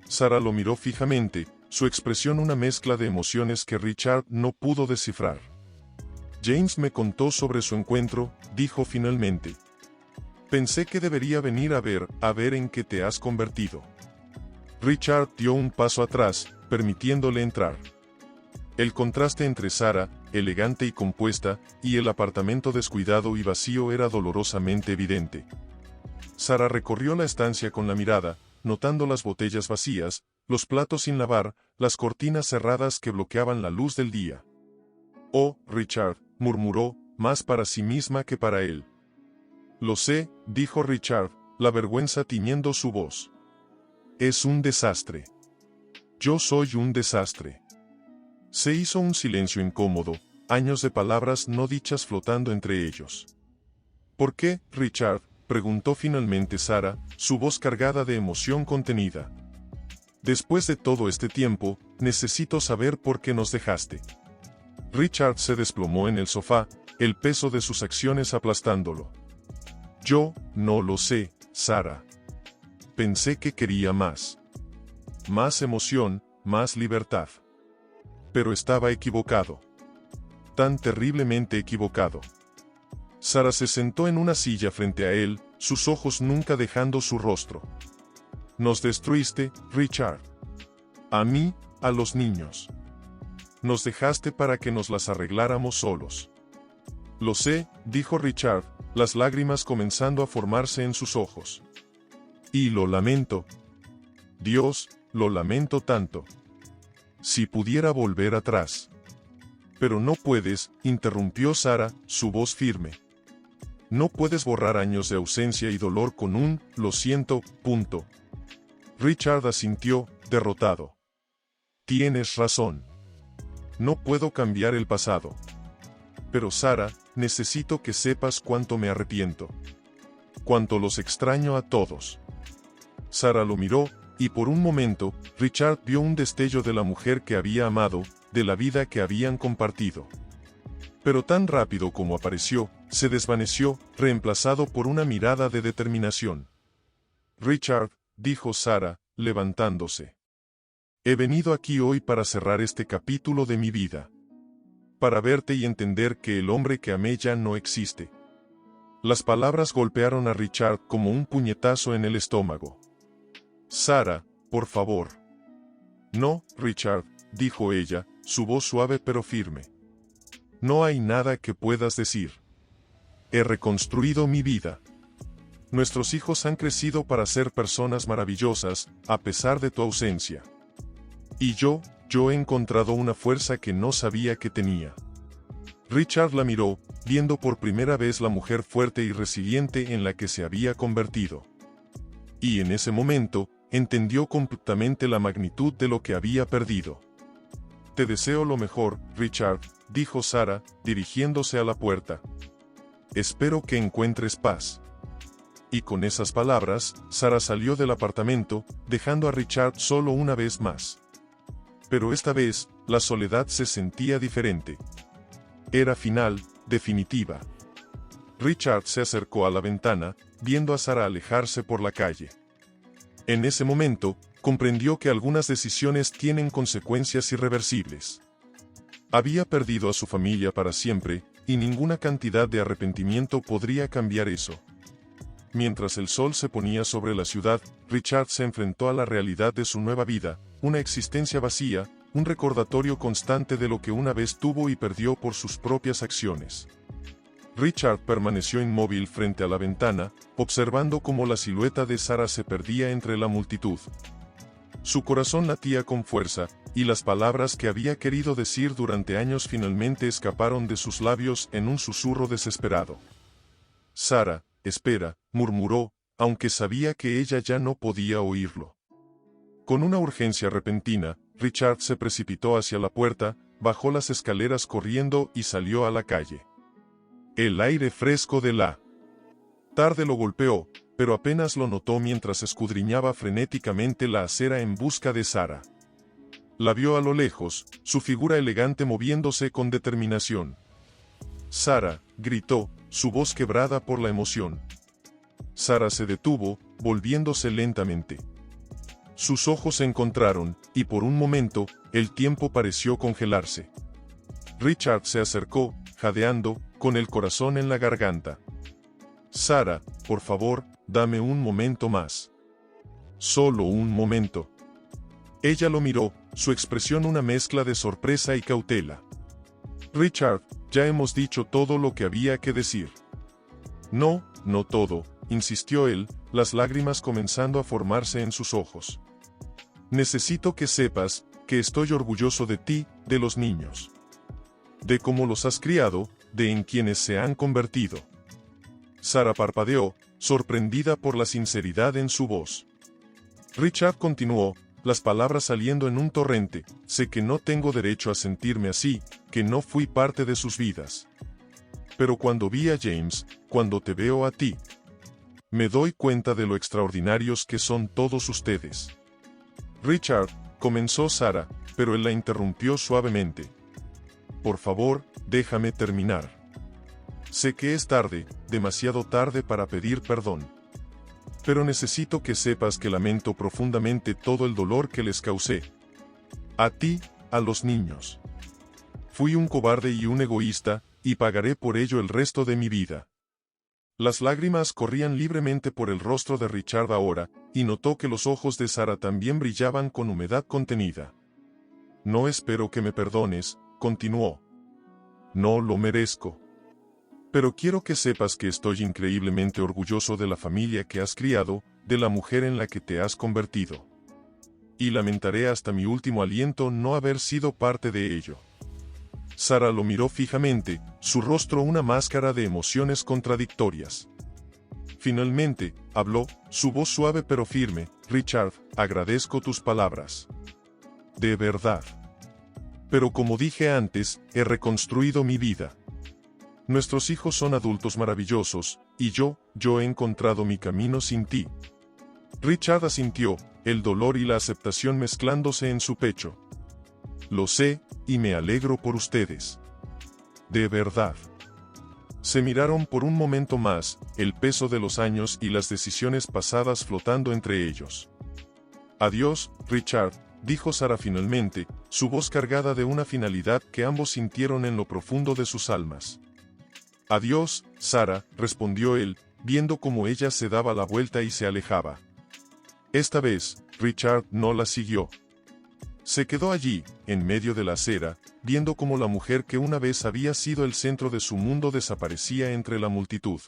Sarah lo miró fijamente, su expresión una mezcla de emociones que Richard no pudo descifrar. James me contó sobre su encuentro, dijo finalmente. Pensé que debería venir a ver en qué te has convertido. Richard dio un paso atrás, permitiéndole entrar. El contraste entre Sarah, elegante y compuesta, y el apartamento descuidado y vacío era dolorosamente evidente. Sarah recorrió la estancia con la mirada, notando las botellas vacías, los platos sin lavar, las cortinas cerradas que bloqueaban la luz del día. «Oh, Richard», murmuró, más para sí misma que para él. «Lo sé», dijo Richard, la vergüenza tiñendo su voz. «Es un desastre. Yo soy un desastre». Se hizo un silencio incómodo, años de palabras no dichas flotando entre ellos. «¿Por qué, Richard?», preguntó finalmente Sarah, su voz cargada de emoción contenida. «Después de todo este tiempo, necesito saber por qué nos dejaste». Richard se desplomó en el sofá, el peso de sus acciones aplastándolo. «Yo no lo sé, Sarah. Pensé que quería más. Más emoción, más libertad. Pero estaba equivocado. Tan terriblemente equivocado». Sarah se sentó en una silla frente a él, sus ojos nunca dejando su rostro. «Nos destruiste, Richard. A mí, a los niños. Nos dejaste para que nos las arregláramos solos». «Lo sé», dijo Richard, las lágrimas comenzando a formarse en sus ojos. «Y lo lamento. Dios, lo lamento tanto. Si pudiera volver atrás». «Pero no puedes», interrumpió Sarah, su voz firme. «No puedes borrar años de ausencia y dolor con un, lo siento, punto». Richard asintió, derrotado. «Tienes razón. No puedo cambiar el pasado. Pero Sarah, necesito que sepas cuánto me arrepiento. Cuánto los extraño a todos». Sarah lo miró, y por un momento, Richard vio un destello de la mujer que había amado, de la vida que habían compartido. Pero tan rápido como apareció, se desvaneció, reemplazado por una mirada de determinación. «Richard», dijo Sarah, levantándose. «He venido aquí hoy para cerrar este capítulo de mi vida. Para verte y entender que el hombre que amé ya no existe». Las palabras golpearon a Richard como un puñetazo en el estómago. «Sarah, por favor». «No, Richard», dijo ella, su voz suave pero firme. «No hay nada que puedas decir. He reconstruido mi vida. nuestros hijos han crecido para ser personas maravillosas, a pesar de tu ausencia. Y yo he encontrado una fuerza que no sabía que tenía. Richard la miró, viendo por primera vez la mujer fuerte y resiliente en la que se había convertido. Y en ese momento, entendió completamente la magnitud de lo que había perdido. Te deseo lo mejor, Richard, dijo Sarah, dirigiéndose a la puerta. Espero que encuentres paz. Y con esas palabras, Sarah salió del apartamento, dejando a Richard solo una vez más. Pero esta vez, la soledad se sentía diferente. Era final, definitiva. Richard se acercó a la ventana, viendo a Sarah alejarse por la calle. En ese momento, comprendió que algunas decisiones tienen consecuencias irreversibles. Había perdido a su familia para siempre, y ninguna cantidad de arrepentimiento podría cambiar eso. Mientras el sol se ponía sobre la ciudad, Richard se enfrentó a la realidad de su nueva vida, una existencia vacía, un recordatorio constante de lo que una vez tuvo y perdió por sus propias acciones. Richard permaneció inmóvil frente a la ventana, observando cómo la silueta de Sarah se perdía entre la multitud. Su corazón latía con fuerza, y las palabras que había querido decir durante años finalmente escaparon de sus labios en un susurro desesperado. Sarah, espera, murmuró, aunque sabía que ella ya no podía oírlo. Con una urgencia repentina, Richard se precipitó hacia la puerta, bajó las escaleras corriendo y salió a la calle. El aire fresco de la tarde lo golpeó, pero apenas lo notó mientras escudriñaba frenéticamente la acera en busca de Sarah. La vio a lo lejos, su figura elegante moviéndose con determinación. Sarah, gritó, su voz quebrada por la emoción. Sarah se detuvo, volviéndose lentamente. Sus ojos se encontraron, y por un momento, el tiempo pareció congelarse. Richard se acercó, jadeando, con el corazón en la garganta. Sarah, por favor, dame un momento más. Solo un momento. Ella lo miró, su expresión una mezcla de sorpresa y cautela. Richard, ya hemos dicho todo lo que había que decir. No, no todo, insistió él, las lágrimas comenzando a formarse en sus ojos. Necesito que sepas, que estoy orgulloso de ti, de los niños. De cómo los has criado, de en quienes se han convertido. Sarah parpadeó, sorprendida por la sinceridad en su voz. Richard continuó, las palabras saliendo en un torrente, sé que no tengo derecho a sentirme así, que no fui parte de sus vidas. Pero cuando vi a James, cuando te veo a ti, me doy cuenta de lo extraordinarios que son todos ustedes. Richard, comenzó Sarah, pero él la interrumpió suavemente. Por favor, déjame terminar. Sé que es tarde, demasiado tarde para pedir perdón. Pero necesito que sepas que lamento profundamente todo el dolor que les causé. A ti, a los niños. Fui un cobarde y un egoísta, y pagaré por ello el resto de mi vida. Las lágrimas corrían libremente por el rostro de Richard ahora, y notó que los ojos de Sarah también brillaban con humedad contenida. No espero que me perdones, continuó. No lo merezco. Pero quiero que sepas que estoy increíblemente orgulloso de la familia que has criado, de la mujer en la que te has convertido. Y lamentaré hasta mi último aliento no haber sido parte de ello. Sarah lo miró fijamente, su rostro una máscara de emociones contradictorias. Finalmente, habló, su voz suave pero firme, Richard, agradezco tus palabras. De verdad. Pero como dije antes, he reconstruido mi vida. Nuestros hijos son adultos maravillosos, y yo he encontrado mi camino sin ti. Richard asintió, el dolor y la aceptación mezclándose en su pecho. Lo sé, y me alegro por ustedes. De verdad. Se miraron por un momento más, el peso de los años y las decisiones pasadas flotando entre ellos. Adiós, Richard, dijo Sarah finalmente, su voz cargada de una finalidad que ambos sintieron en lo profundo de sus almas. Adiós, Sarah, respondió él, viendo cómo ella se daba la vuelta y se alejaba. Esta vez, Richard no la siguió. Se quedó allí, en medio de la acera, viendo cómo la mujer que una vez había sido el centro de su mundo desaparecía entre la multitud.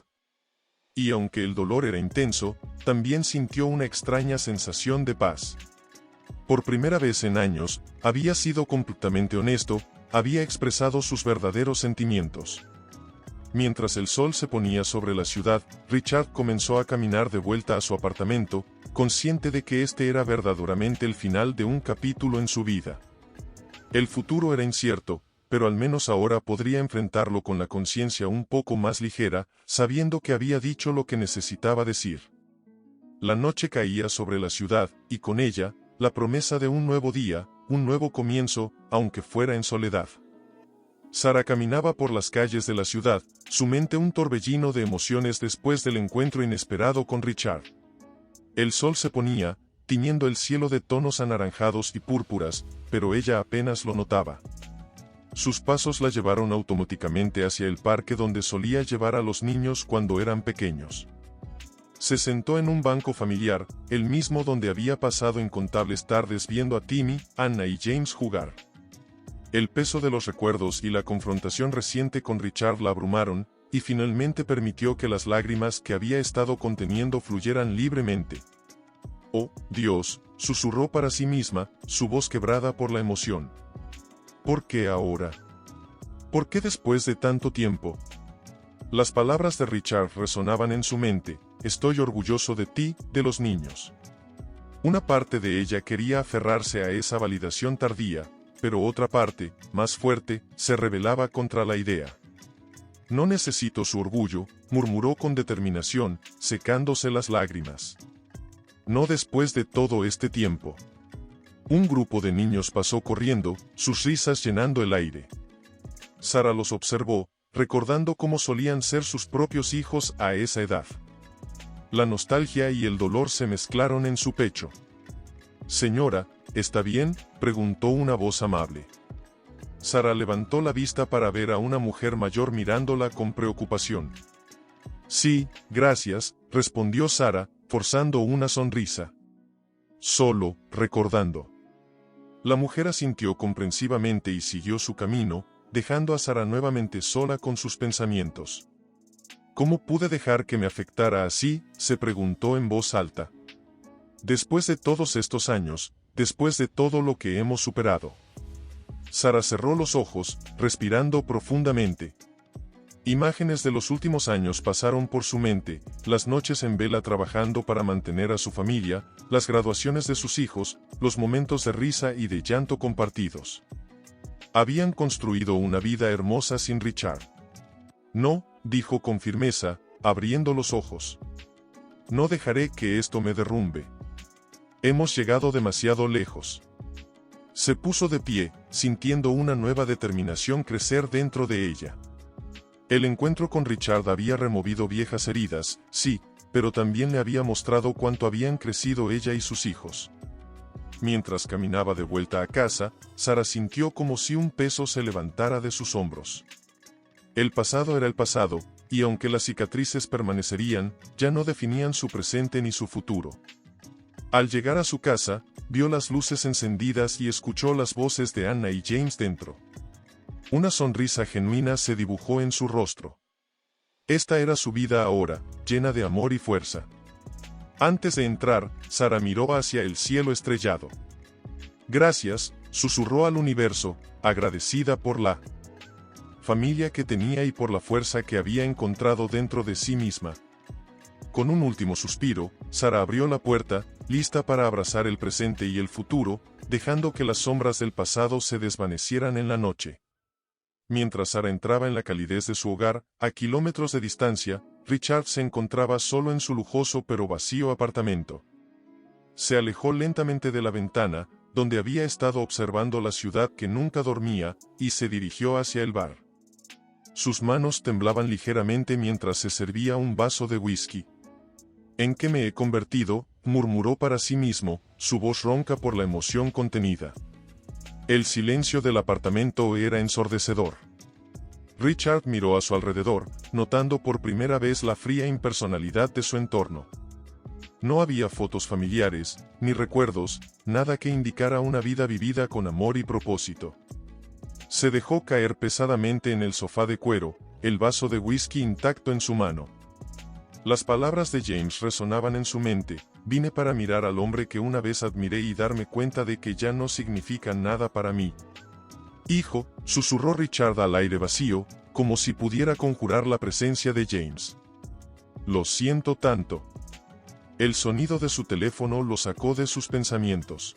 Y aunque el dolor era intenso, también sintió una extraña sensación de paz. Por primera vez en años, había sido completamente honesto, había expresado sus verdaderos sentimientos. Mientras el sol se ponía sobre la ciudad, Richard comenzó a caminar de vuelta a su apartamento, consciente de que este era verdaderamente el final de un capítulo en su vida. El futuro era incierto, pero al menos ahora podría enfrentarlo con la conciencia un poco más ligera, sabiendo que había dicho lo que necesitaba decir. La noche caía sobre la ciudad, y con ella, la promesa de un nuevo día, un nuevo comienzo, aunque fuera en soledad. Sara caminaba por las calles de la ciudad, su mente un torbellino de emociones después del encuentro inesperado con Richard. El sol se ponía, tiñendo el cielo de tonos anaranjados y púrpuras, pero ella apenas lo notaba. Sus pasos la llevaron automáticamente hacia el parque donde solía llevar a los niños cuando eran pequeños. Se sentó en un banco familiar, el mismo donde había pasado incontables tardes viendo a Timmy, Anna y James jugar. El peso de los recuerdos y la confrontación reciente con Richard la abrumaron, y finalmente permitió que las lágrimas que había estado conteniendo fluyeran libremente. «Oh, Dios», susurró para sí misma, su voz quebrada por la emoción. «¿Por qué ahora? ¿Por qué después de tanto tiempo?» Las palabras de Richard resonaban en su mente: «Estoy orgulloso de ti, de los niños». Una parte de ella quería aferrarse a esa validación tardía, pero otra parte, más fuerte, se rebelaba contra la idea. «No necesito su orgullo», murmuró con determinación, secándose las lágrimas. «No después de todo este tiempo». Un grupo de niños pasó corriendo, sus risas llenando el aire. Sara los observó, recordando cómo solían ser sus propios hijos a esa edad. La nostalgia y el dolor se mezclaron en su pecho. «Señora, ¿está bien?», preguntó una voz amable. Sara levantó la vista para ver a una mujer mayor mirándola con preocupación. «Sí, gracias», respondió Sara, forzando una sonrisa. «Solo, recordando». La mujer asintió comprensivamente y siguió su camino, dejando a Sara nuevamente sola con sus pensamientos. «¿Cómo pude dejar que me afectara así?», se preguntó en voz alta. «Después de todos estos años, después de todo lo que hemos superado». Sara cerró los ojos, respirando profundamente. Imágenes de los últimos años pasaron por su mente, las noches en vela trabajando para mantener a su familia, las graduaciones de sus hijos, los momentos de risa y de llanto compartidos. Habían construido una vida hermosa sin Richard. «No», dijo con firmeza, abriendo los ojos. «No dejaré que esto me derrumbe. Hemos llegado demasiado lejos». Se puso de pie, sintiendo una nueva determinación crecer dentro de ella. El encuentro con Richard había removido viejas heridas, sí, pero también le había mostrado cuánto habían crecido ella y sus hijos. Mientras caminaba de vuelta a casa, Sara sintió como si un peso se levantara de sus hombros. El pasado era el pasado, y aunque las cicatrices permanecerían, ya no definían su presente ni su futuro. Al llegar a su casa, vio las luces encendidas y escuchó las voces de Anna y James dentro. Una sonrisa genuina se dibujó en su rostro. Esta era su vida ahora, llena de amor y fuerza. Antes de entrar, Sara miró hacia el cielo estrellado. «Gracias», susurró al universo, agradecida por la familia que tenía y por la fuerza que había encontrado dentro de sí misma. Con un último suspiro, Sara abrió la puerta, lista para abrazar el presente y el futuro, dejando que las sombras del pasado se desvanecieran en la noche. Mientras Sara entraba en la calidez de su hogar, a kilómetros de distancia, Richard se encontraba solo en su lujoso pero vacío apartamento. Se alejó lentamente de la ventana, donde había estado observando la ciudad que nunca dormía, y se dirigió hacia el bar. Sus manos temblaban ligeramente mientras se servía un vaso de whisky. «¿En qué me he convertido?», murmuró para sí mismo, su voz ronca por la emoción contenida. El silencio del apartamento era ensordecedor. Richard miró a su alrededor, notando por primera vez la fría impersonalidad de su entorno. No había fotos familiares, ni recuerdos, nada que indicara una vida vivida con amor y propósito. Se dejó caer pesadamente en el sofá de cuero, el vaso de whisky intacto en su mano. Las palabras de James resonaban en su mente. Vine para mirar al hombre que una vez admiré y darme cuenta de que ya no significa nada para mí. Hijo, susurró Richard al aire vacío, como si pudiera conjurar la presencia de James. Lo siento tanto. El sonido de su teléfono lo sacó de sus pensamientos.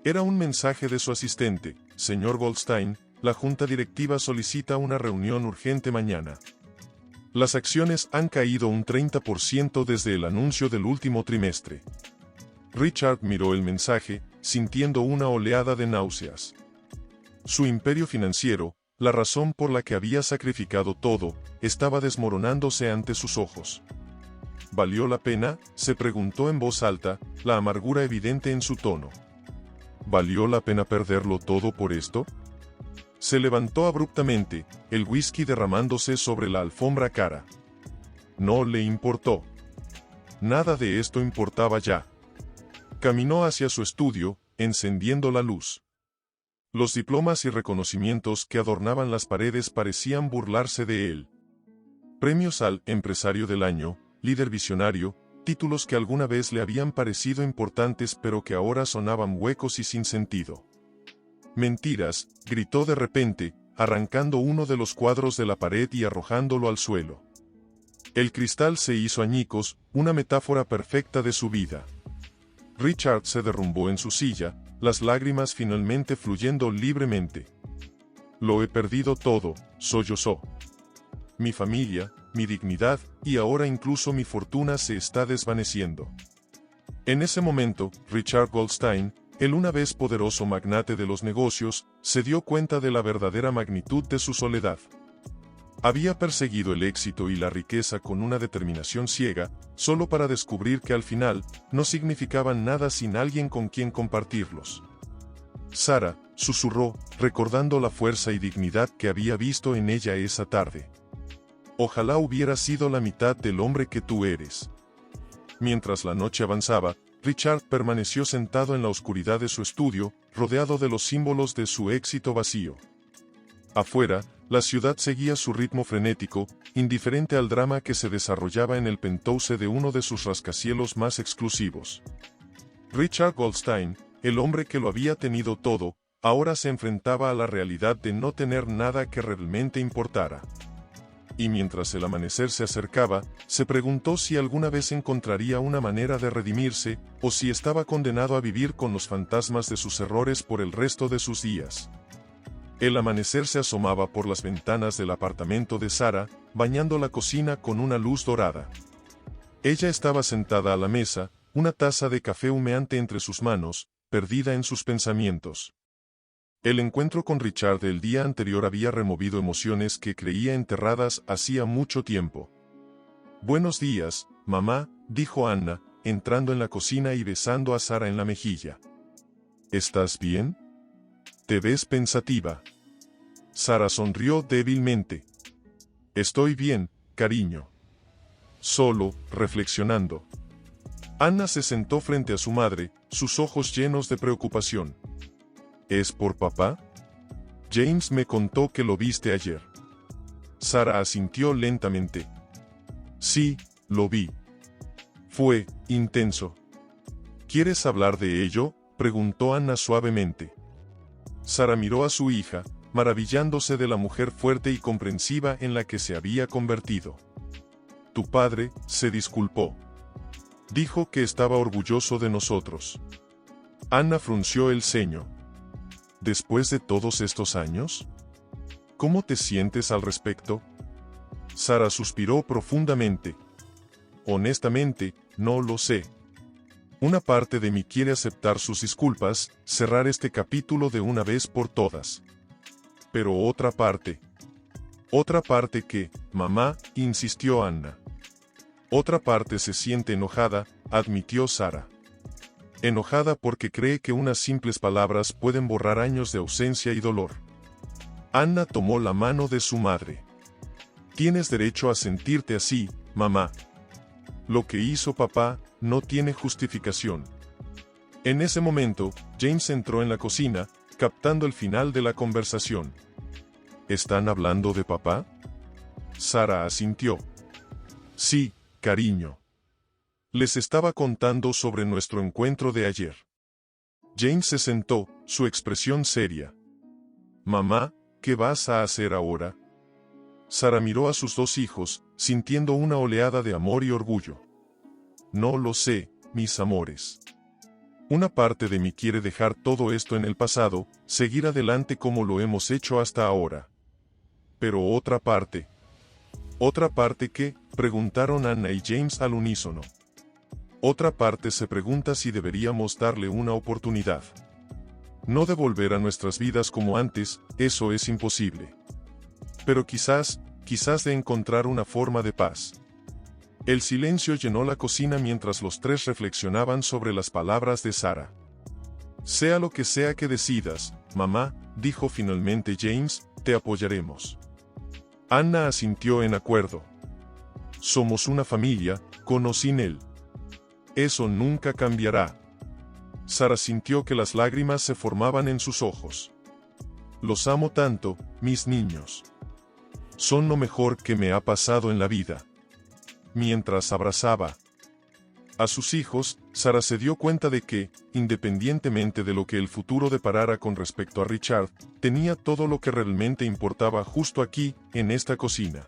Era un mensaje de su asistente. Señor Goldstein, la junta directiva solicita una reunión urgente mañana. Las acciones han caído un 30% desde el anuncio del último trimestre. Richard miró el mensaje, sintiendo una oleada de náuseas. Su imperio financiero, la razón por la que había sacrificado todo, estaba desmoronándose ante sus ojos. ¿Valió la pena?, se preguntó en voz alta, la amargura evidente en su tono. ¿Valió la pena perderlo todo por esto? Se levantó abruptamente, el whisky derramándose sobre la alfombra cara. No le importó. Nada de esto importaba ya. Caminó hacia su estudio, encendiendo la luz. Los diplomas y reconocimientos que adornaban las paredes parecían burlarse de él. Premios al Empresario del Año, Líder Visionario, títulos que alguna vez le habían parecido importantes pero que ahora sonaban huecos y sin sentido. Mentiras, gritó de repente, arrancando uno de los cuadros de la pared y arrojándolo al suelo. El cristal se hizo añicos, una metáfora perfecta de su vida. Richard se derrumbó en su silla, las lágrimas finalmente fluyendo libremente. Lo he perdido todo, sollozó. Mi familia, mi dignidad, y ahora incluso mi fortuna se está desvaneciendo. En ese momento, Richard Goldstein, el una vez poderoso magnate de los negocios, se dio cuenta de la verdadera magnitud de su soledad. Había perseguido el éxito y la riqueza con una determinación ciega, solo para descubrir que al final, no significaban nada sin alguien con quien compartirlos. Sara, susurró, recordando la fuerza y dignidad que había visto en ella esa tarde. Ojalá hubiera sido la mitad del hombre que tú eres. Mientras la noche avanzaba, Richard permaneció sentado en la oscuridad de su estudio, rodeado de los símbolos de su éxito vacío. Afuera, la ciudad seguía su ritmo frenético, indiferente al drama que se desarrollaba en el penthouse de uno de sus rascacielos más exclusivos. Richard Goldstein, el hombre que lo había tenido todo, ahora se enfrentaba a la realidad de no tener nada que realmente importara. Y mientras el amanecer se acercaba, se preguntó si alguna vez encontraría una manera de redimirse, o si estaba condenado a vivir con los fantasmas de sus errores por el resto de sus días. El amanecer se asomaba por las ventanas del apartamento de Sara, bañando la cocina con una luz dorada. Ella estaba sentada a la mesa, una taza de café humeante entre sus manos, perdida en sus pensamientos. El encuentro con Richard el día anterior había removido emociones que creía enterradas hacía mucho tiempo. «Buenos días, mamá», dijo Anna, entrando en la cocina y besando a Sara en la mejilla. «¿Estás bien? Te ves pensativa». Sara sonrió débilmente. «Estoy bien, cariño. Solo, reflexionando». Anna se sentó frente a su madre, sus ojos llenos de preocupación. ¿Es por papá? James me contó que lo viste ayer. Sara asintió lentamente. Sí, lo vi. Fue intenso. ¿Quieres hablar de ello?, preguntó Anna suavemente. Sara miró a su hija, maravillándose de la mujer fuerte y comprensiva en la que se había convertido. Tu padre se disculpó. Dijo que estaba orgulloso de nosotros. Anna frunció el ceño. ¿Después de todos estos años? ¿Cómo te sientes al respecto? Sara suspiró profundamente. Honestamente, no lo sé. Una parte de mí quiere aceptar sus disculpas, cerrar este capítulo de una vez por todas. Pero otra parte que, mamá, insistió Anna. Otra parte se siente enojada, admitió Sara. Enojada porque cree que unas simples palabras pueden borrar años de ausencia y dolor. Anna tomó la mano de su madre. Tienes derecho a sentirte así, mamá. Lo que hizo papá no tiene justificación. En ese momento, James entró en la cocina, captando el final de la conversación. ¿Están hablando de papá? Sara asintió. Sí, cariño. Les estaba contando sobre nuestro encuentro de ayer. James se sentó, su expresión seria. Mamá, ¿qué vas a hacer ahora? Sara miró a sus dos hijos, sintiendo una oleada de amor y orgullo. No lo sé, mis amores. Una parte de mí quiere dejar todo esto en el pasado, seguir adelante como lo hemos hecho hasta ahora. Pero otra parte. ¿Otra parte qué?, preguntaron Anna y James al unísono. Otra parte se pregunta si deberíamos darle una oportunidad. No devolver a nuestras vidas como antes, eso es imposible. Pero quizás de encontrar una forma de paz. El silencio llenó la cocina mientras los tres reflexionaban sobre las palabras de Sara. Sea lo que sea que decidas, mamá, dijo finalmente James, te apoyaremos. Anna asintió en acuerdo. Somos una familia, con o sin él. Eso nunca cambiará. Sara sintió que las lágrimas se formaban en sus ojos. Los amo tanto, mis niños. Son lo mejor que me ha pasado en la vida. Mientras abrazaba a sus hijos, Sara se dio cuenta de que, independientemente de lo que el futuro deparara con respecto a Richard, tenía todo lo que realmente importaba justo aquí, en esta cocina.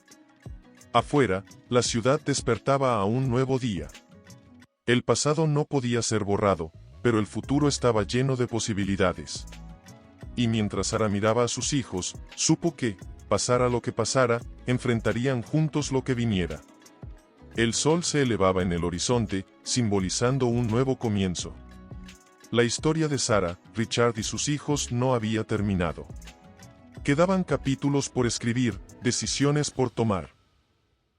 Afuera, la ciudad despertaba a un nuevo día. El pasado no podía ser borrado, pero el futuro estaba lleno de posibilidades. Y mientras Sara miraba a sus hijos, supo que, pasara lo que pasara, enfrentarían juntos lo que viniera. El sol se elevaba en el horizonte, simbolizando un nuevo comienzo. La historia de Sara, Richard y sus hijos no había terminado. Quedaban capítulos por escribir, decisiones por tomar.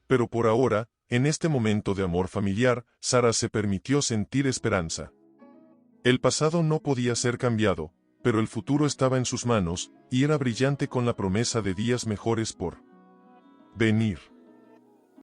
Pero por ahora, en este momento de amor familiar, Sara se permitió sentir esperanza. El pasado no podía ser cambiado, pero el futuro estaba en sus manos, y era brillante con la promesa de días mejores por venir.